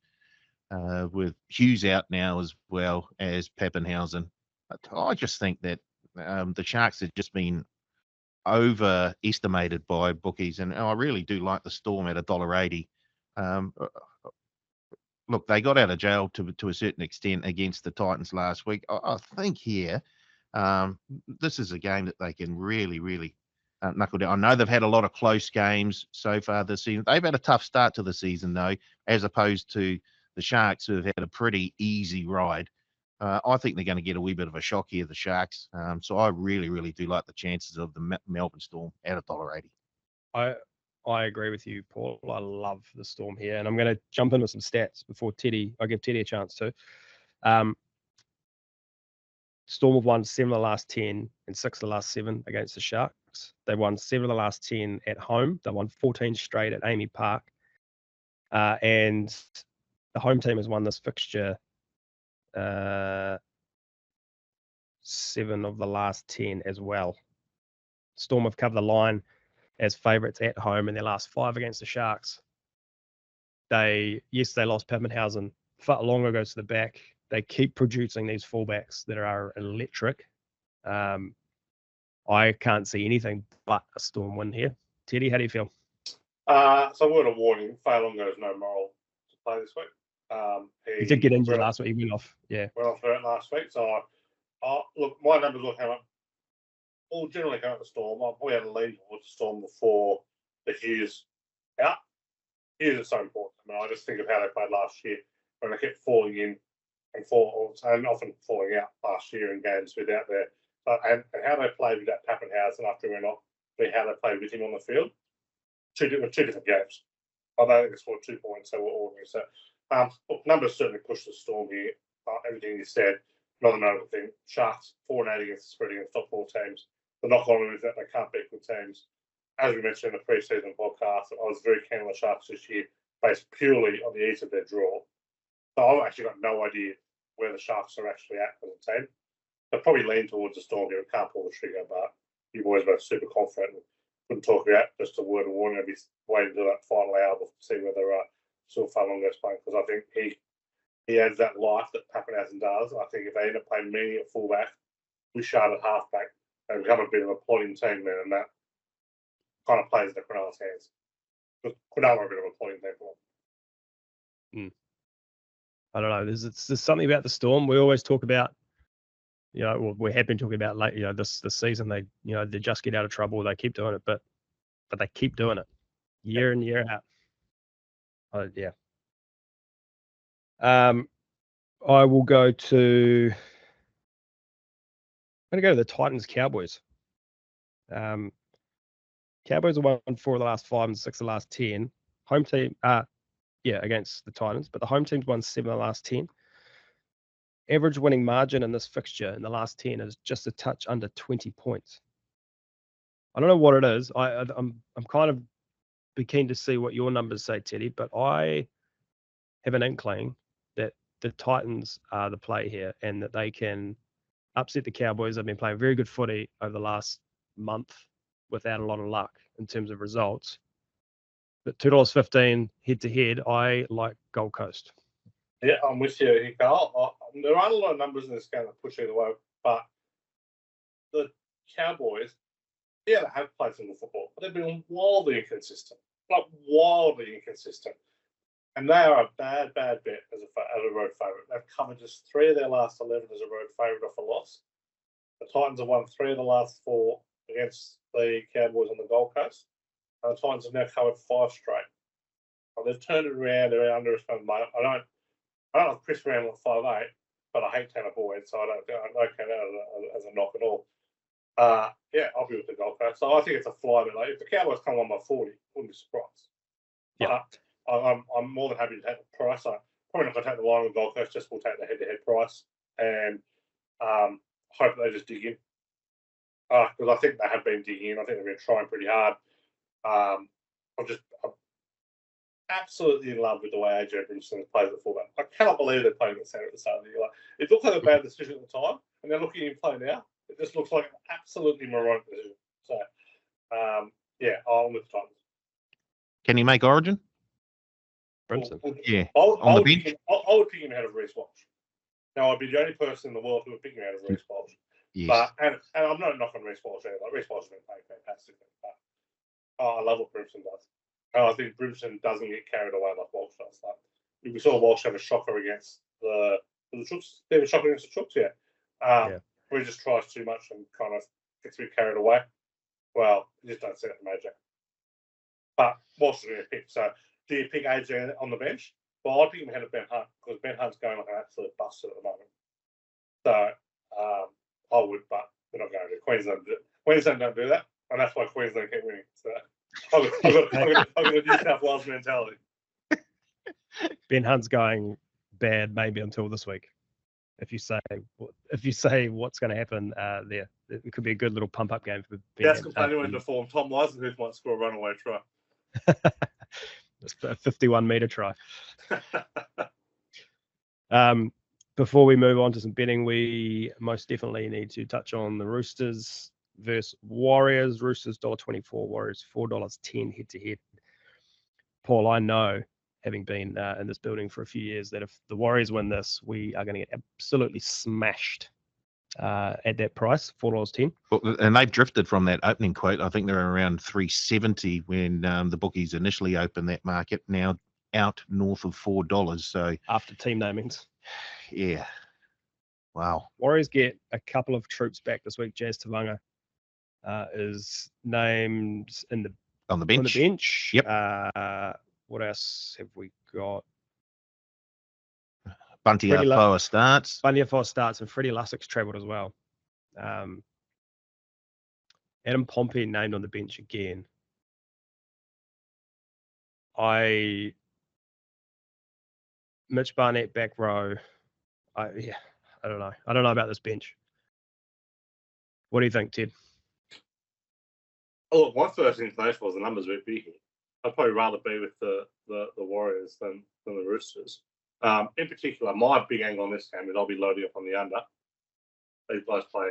S2: with Hughes out now as well as Pappenhausen. But I just think that the Sharks have just been overestimated by bookies, and I really do like the Storm at $1.80. Look, they got out of jail to a certain extent against the Titans last week. I think here, this is a game that they can really knuckle down. I know they've had a lot of close games so far this season. They've had a tough start to the season, though, as opposed to the Sharks, who have had a pretty easy ride. I think they're going to get a wee bit of a shock here, the Sharks. So I really do like the chances of the Melbourne Storm at $1.80.
S1: I agree with you, Paul. I love the Storm here, and I'm going to jump in with some stats before I give Teddy a chance to. Storm have won 7 of the last 10 and 6 of the last 7 against the Sharks. They've won 7 of the last 10 at home. They won 14 straight at Amy Park. And the home team has won this fixture 7 of the last 10 as well. Storm have covered the line as favourites at home in their last 5 against the Sharks. They lost Pappenhausen. Fa'alonga goes to the back. They keep producing these fullbacks that are electric. I can't see anything but a Storm win here. Teddy, how do you feel?
S4: So word of warning, Fa'alonga has no moral to play this week.
S1: He did get injured last week. He went off. Yeah.
S4: Went off hurt last week. So, look, my numbers will come up. All generally come up the Storm. I probably had a lean towards the Storm before the Hughes out. Hughes is so important. I mean, I just think of how they played last year when they kept falling in and often falling out last year in games without their and how they played with that Pappenhausen after he went off, how they played with him on the field. Two different games. I don't think they scored 2 points, so we're ordinary. So, look, numbers certainly push the Storm here. Everything you said. another notable thing. Sharks 4-8 against the spread against top 4 teams. The knock on is that they can't beat good teams. As we mentioned in the pre-season podcast, I was very keen on the Sharks this year, based purely on the ease of their draw. So I've actually got no idea where the Sharks are actually at as a team. They'll probably lean towards the Storm here. Can't pull the trigger, but you boys were super confident and couldn't talk about just a word of warning. I'd be waiting until that final hour to see whether Silfalongo's playing, because I think he adds that life that Pappenhausen does. I think if they end up playing Meany at fullback, Bouchard at halfback, they become a bit of a plotting team then, and that kind of plays into Cronulla's hands. Because Cronulla are a bit of a plotting team for them.
S1: I don't know. There's something about the Storm. We always talk about, we have been talking about late, this season. They just get out of trouble. They keep doing it, but they keep doing it year in, year out. Yeah. I will go to. I'm going to go to the Titans Cowboys. Cowboys have won 4 of the last 5 and 6 of the last 10. Home team, against the Titans, but the home team's won 7 of the last 10. Average winning margin in this fixture in the last 10 is just a touch under 20 points. I don't know what it is. I'm kind of be keen to see what your numbers say, Teddy, but I have an inkling that the Titans are the play here and that they can upset the Cowboys. They've been playing very good footy over the last month without a lot of luck in terms of results. But $2.15 head-to-head, I like Gold Coast.
S4: Yeah, I'm with you, Carl. There aren't a lot of numbers in this game that push either way, but the Cowboys, they have played some good football, but they've been wildly inconsistent. And they are a bad bet as a road favourite. They've covered just 3 of their last 11 as a road favourite off a loss. The Titans have won 3 of the last 4 against the Cowboys on the Gold Coast. And the Titans have now covered 5 straight. Well, they've turned it around. They're underestimated. I don't have Chris Randall at 5'8", but I hate Tanner Boyd, so I don't count that as a knock at all. I'll be with the Gold Coast. So I think it's a fly. But if the Cowboys come on by 40, wouldn't be surprised.
S1: Yeah.
S4: I'm more than happy to take the price. I'm probably not going to take the line on the Gold Coast. Just we'll take the head-to-head price and hope they just dig in. Because I think they have been digging in. I think they've been trying pretty hard. I'm absolutely in love with the way AJ Brimson plays at fullback. I cannot believe they're playing at centre at the start of the year. It looked like a bad decision at the time, and they're looking at him play now. It just looks like an absolutely moronic decision. So, I'm with the Titans.
S2: Can he make Origin?
S1: Brimson.
S2: On the bench.
S4: I would pick him out of Reece Walsh. Now, I'd be the only person in the world who would pick him out of Reece Walsh.
S2: Yes.
S4: But and I'm not knocking Reece Walsh either. Reece Walsh has been playing fantastically. But I love what Brimson does. And I think Brimson doesn't get carried away like Walsh does. We saw Walsh have a shocker against the Chooks. They have a shocker against the Chooks, where he just tries too much and kind of gets a bit carried away. Well, you just don't see it in the major. But Walsh is going to pick. So, do you pick AJ on the bench? Well, I'd pick him ahead of Ben Hunt because Ben Hunt's going like an absolute bust at the moment. So, I would, but we're not going to. Queensland don't do that, and that's why Queensland keep winning. So, I've got a New South Wales mentality.
S1: Ben Hunt's going bad maybe until this week. If you say what's going to happen there, it could be a good little pump up game for Ben.
S4: That's completely into form. Tom Weisenhuth might score a runaway try.
S1: It's a 51-meter try. Before we move on to some betting, we most definitely need to touch on the Roosters versus Warriors. Roosters $1.24, Warriors $4.10 head-to-head. Paul, I know, having been in this building for a few years, that if the Warriors win this, we are going to get absolutely smashed at that price, $4.10.
S2: And they've drifted from that opening quote. I think they're around 370 when the bookies initially opened that market. Now out north of $4. So
S1: after team namings.
S2: Yeah. Wow.
S1: Warriors get a couple of troops back this week. Jazz Tavanga is named
S2: on the bench. Yep.
S1: What else have we got?
S2: Bunty Afoa starts.
S1: Bunty Afoa starts, and Freddie Lussig's travelled as well. Adam Pompey named on the bench again. Mitch Barnett back row. I don't know. I don't know about this bench. What do you think, Ted?
S4: Oh, look, my first inclination was the numbers were big here. I'd probably rather be with the Warriors than the Roosters. In particular, my big angle on this game is I'll be loading up on the under. These guys play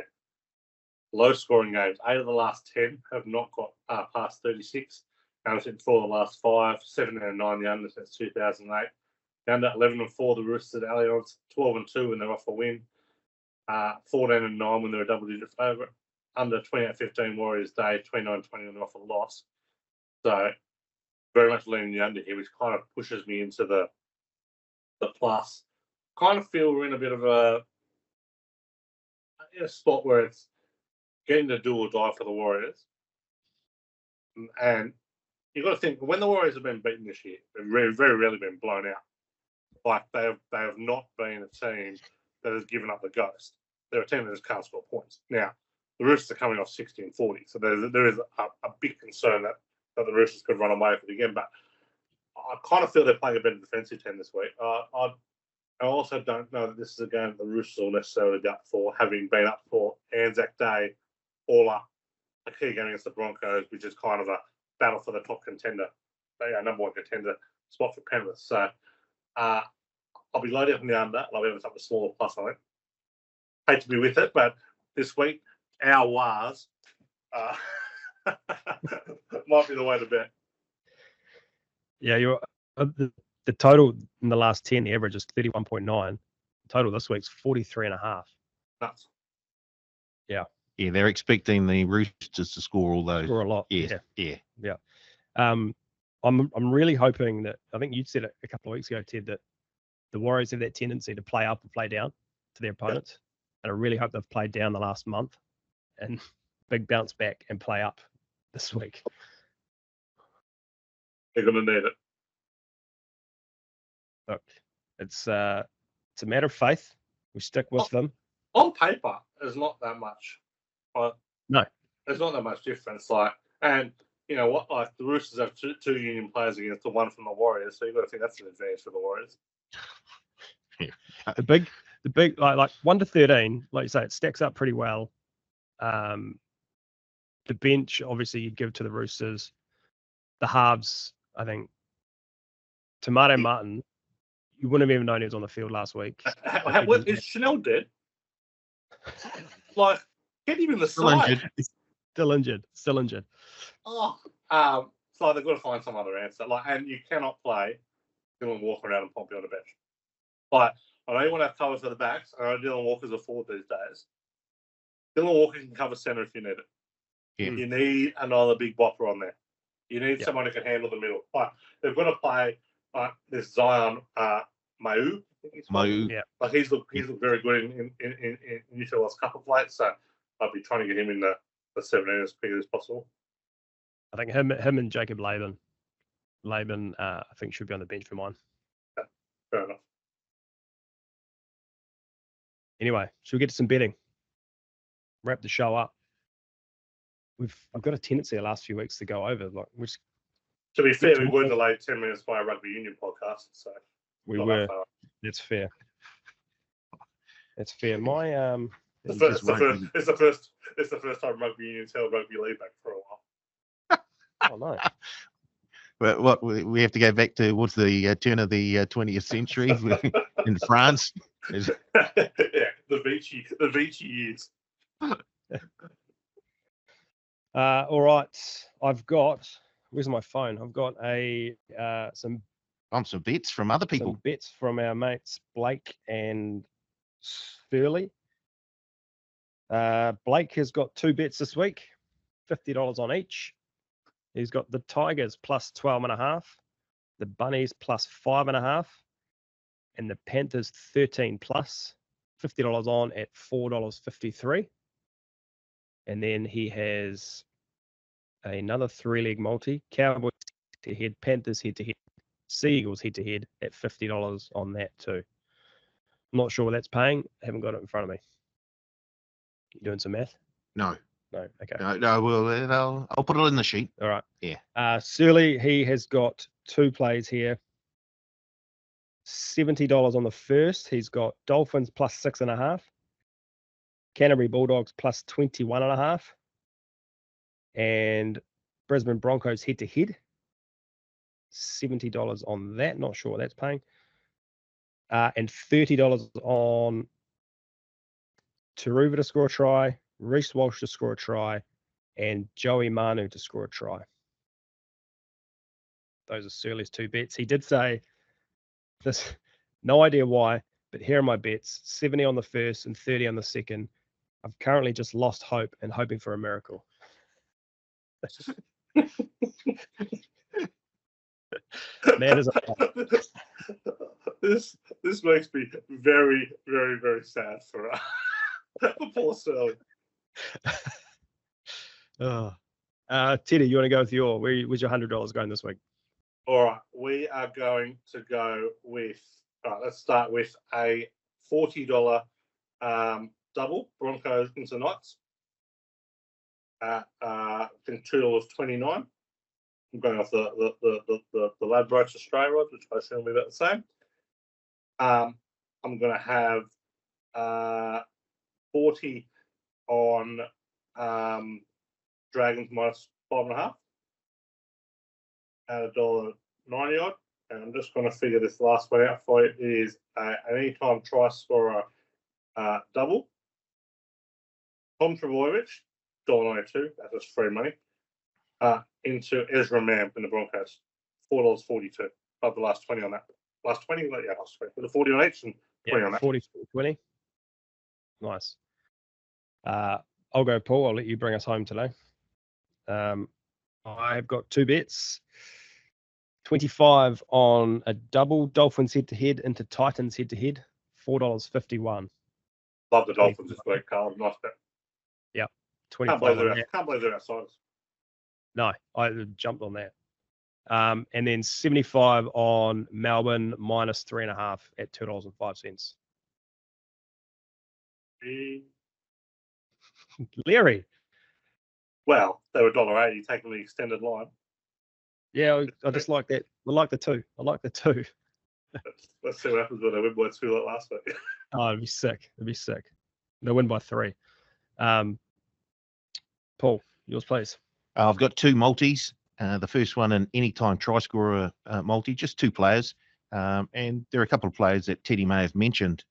S4: low-scoring games. 8 of the last 10 have not got past 36. And I think 4 of the last 5, 7 and 9 the under since 2008. The under 11 and 4 the Roosters at Allianz, 12 and 2 when they're off a win, 14 and 9 when they're a double-digit favourite. Under 28-15 Warriors Day, 29-20 when they're off a loss. So very much leaning the under here, which kind of pushes me into the plus. Kind of feel we're in a bit of a spot where it's getting to do or die for the Warriors. And you've got to think, when the Warriors have been beaten this year, they've very, very rarely been blown out. Like, they have not been a team that has given up the ghost. They're a team that just can't score points. Now, the Roosters are coming off 60-40, so there is a big concern that the Roosters could run away with it again. But I kind of feel they're playing a better defensive team this week. I also don't know that this is a game that the Roosters will necessarily be up for, having been up for Anzac Day, all up a key game against the Broncos, which is kind of a battle for the top contender, number one contender spot for Penrith. So I'll be loading up on the under, and I'll be able to have a smaller plus on it. Hate to be with it, but this week, our Wars might be the way to bet.
S1: Yeah, you're the total in the last 10, the average is 31.9. Total this week's 43.5.
S4: Nuts.
S2: Yeah, they're expecting the Roosters to score all those.
S1: Score a lot.
S2: Yeah.
S1: I'm really hoping that, I think you said it a couple of weeks ago, Ted, that the Warriors have that tendency to play up and play down to their opponents. Yep. And I really hope they've played down the last month and big bounce back and play up this week.
S4: They're going to need it.
S1: Look, it's a matter of faith. We stick with them.
S4: On paper, there's not that much.
S1: No.
S4: There's not that much difference. And you know what? Like, the Roosters have two Union players against the one from the Warriors, so you've got to think that's an advantage for the Warriors.
S1: The big like 1 to 13, like you say, it stacks up pretty well. The bench, obviously, you'd give to the Roosters. The halves, I think, Tomato Martin, you wouldn't have even known he was on the field last week.
S4: Is Chanel dead? Like, get him in the side.
S1: Still injured.
S4: Oh, so they've got to find some other answer. And you cannot play Dylan Walker out and Pompey on the bench. I know you want to have cover for the backs. I know Dylan Walker's a forward these days. Dylan Walker can cover centre if you need it. Yeah. You need another big bopper on there. You need someone who can handle the middle. They've got to play this Zion Mau. Yeah. He's looked very good in New South Wales Cup of late, so I'll be trying to get him in the 17 as quick as possible.
S1: I think him and Jacob Laban, I think should be on the bench for mine.
S4: Yeah, fair enough.
S1: Anyway, should we get to some betting? Wrap the show up. I've got a tendency the last few weeks to go over.
S4: To be fair, we were delayed 10 minutes by a rugby union podcast, so
S1: we were. That's fair. That's fair. My
S4: it's the first time rugby union's held rugby league back for a while.
S1: Oh no.
S2: But what we have to go back to? What's the turn of the 20th century in France?
S4: Yeah, the Vichy years.
S1: All right, where's my phone? I've got some
S2: bets from other people.
S1: Some bets from our mates Blake and Spurley. Blake has got 2 bets this week, $50 on each. He's got the Tigers plus 12.5, the Bunnies plus 5.5, and the Panthers 13 plus, $50 on at $4.53. And then he has another 3-leg multi, Cowboys head-to-head, Panthers head-to-head, Seagulls head-to-head at $50 on that too. I'm not sure what that's paying. Haven't got it in front of me. You doing some math?
S2: No.
S1: Okay.
S2: No. Well, I'll put it in the sheet.
S1: All right.
S2: Yeah.
S1: Surly, he has got 2 plays here. $70 on the first. He's got Dolphins plus 6.5. Canterbury Bulldogs plus 21.5. And Brisbane Broncos head to head. $70 on that. Not sure what that's paying. And $30 on Taruva to score a try, Reece Walsh to score a try, and Joey Manu to score a try. Those are Surly's 2 bets. He did say this, no idea why, but here are my bets: 70 on the first and 30 on the second. I've currently just lost hope and hoping for a miracle. Man is
S4: this makes me very, very, very sad for poor Sterling.
S1: Teddy, you want to go with where's your $100 going this week?
S4: All right, we are going to go with. All right, let's start with a $40 double Broncos into Knights at I think $2.29. I'm going off the Ladbrokes Australia odds, which I assume will be about the same. I'm going to have 40 on Dragons minus 5.5 at $1.90 odd. And I'm just going to figure this last one out for you. It is an anytime try scorer double. Tom Trbojevic, $1.92. That's just free money. Into Ezra Mam in the Broncos, $4.42. Above the last 20 on that. Last 20, yeah, last 20. With the 40 on each and 20 on that.
S1: 40, 20. Nice. I'll go, Paul. I'll let you bring us home today. I've got 2 bets. 25 on a double Dolphins head-to-head into Titans head-to-head, $4.51.
S4: Love the Dolphins this week, Carl. Nice bet.
S1: Yep.
S4: Can't believe they're outsiders.
S1: No, I jumped on that. And then 75 on Melbourne minus 3.5 at $2.05. Leary.
S4: Well, they were $1.80 taking the extended line.
S1: Yeah, I just like that. I like the 2.
S4: Let's see what happens when they win by 2 like last week.
S1: Oh, it'd be sick. They'll win by 3. Paul, yours, please.
S2: I've got 2 multis. The first one, an anytime try scorer multi, just 2 players. And there are a couple of players that Teddy may have mentioned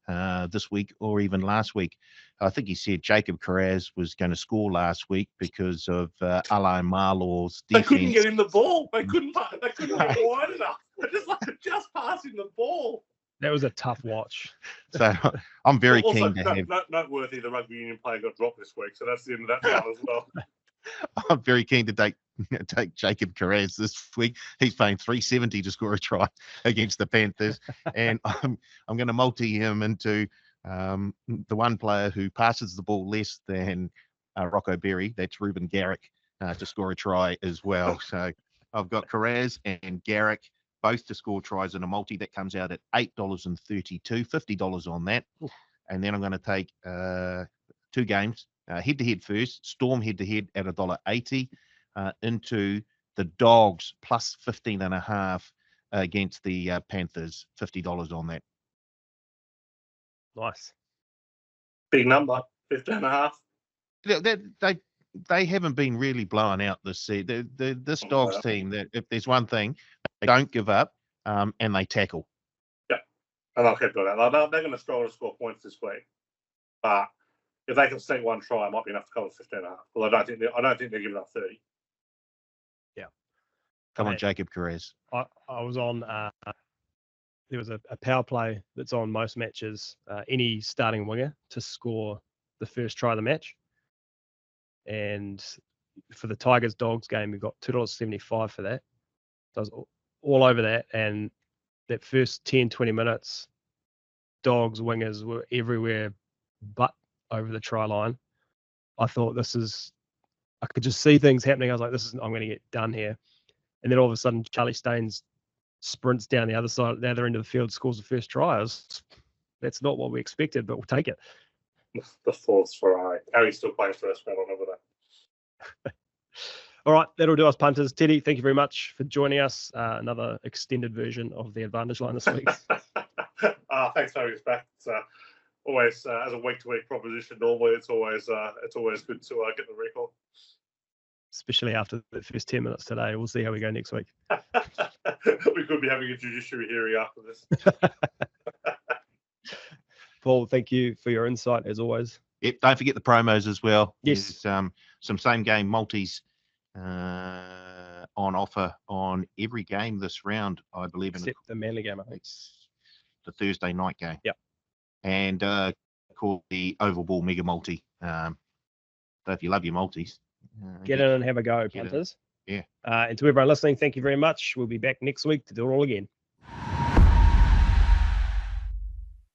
S2: this week or even last week. I think he said Jacob Carraz was going to score last week because of Alain Marlaw's defense.
S4: They couldn't get him the ball. They couldn't get wide enough. Just passing the ball.
S1: That was a tough watch.
S2: So I'm very keen to have.
S4: Noteworthy, the rugby union player got dropped this week, so that's the end of that one as well.
S2: I'm very keen to take Jacob Carraz this week. He's paying $3.70 to score a try against the Panthers, and I'm going to multi him into the one player who passes the ball less than Rocco Berry. That's Ruben Garrick to score a try as well. So I've got Carraz and Garrick both to score tries in a multi. That comes out at $8.32, $50 on that. Oof. And then I'm going to take 2 games. Head-to-head first, Storm head-to-head at $1.80 into the Dogs plus 15.5 against the Panthers, $50 on that.
S1: Nice.
S4: Big number, 15.5.
S2: They haven't been really blowing out this season. This Dogs team, that if there's one thing, they don't give up and they tackle.
S4: Yeah, and I'll keep doing that. They're going to struggle to score points this week, but if they can sneak 1 try, it might be enough to cover 15.5. Well, I don't think they're giving up 30.
S1: Yeah.
S2: Come on, Jacob Carraz.
S1: I was on. There was a power play that's on most matches. Any starting winger to score the first try of the match. And for the Tigers Dogs game, we got $2.75 for that. So I was all over that. And that first 10, 20 minutes, Dogs wingers were everywhere but over the try line. I thought I could just see things happening. I was like, I'm going to get done here. And then all of a sudden, Charlie Staines sprints down the other end of the field, scores the first try. That's not what we expected, but we'll take it.
S4: The 4th Ferrari. Harry's still playing first round on over that.
S1: All right, that'll do us, punters. Teddy, thank you very much for joining us. Another extended version of the Advantage Line this week.
S4: Thanks for having us back. It's always as a week-to-week proposition. Normally, it's always good to get the record.
S1: Especially after the first 10 minutes today. We'll see how we go next week.
S4: We could be having a judiciary hearing after this.
S1: Paul, thank you for your insight as always.
S2: Yep, don't forget the promos as well.
S1: Yes.
S2: There's some same game multis on offer on every game this round, I believe.
S1: Except the Manly game, I think.
S2: It's the Thursday night game.
S1: Yep.
S2: And called the Oval Ball Mega Multi. So if you love your multis,
S1: Get in and have a go,
S2: Get in.
S1: punters.
S2: Yeah.
S1: And to everyone listening, thank you very much. We'll be back next week to do it all again.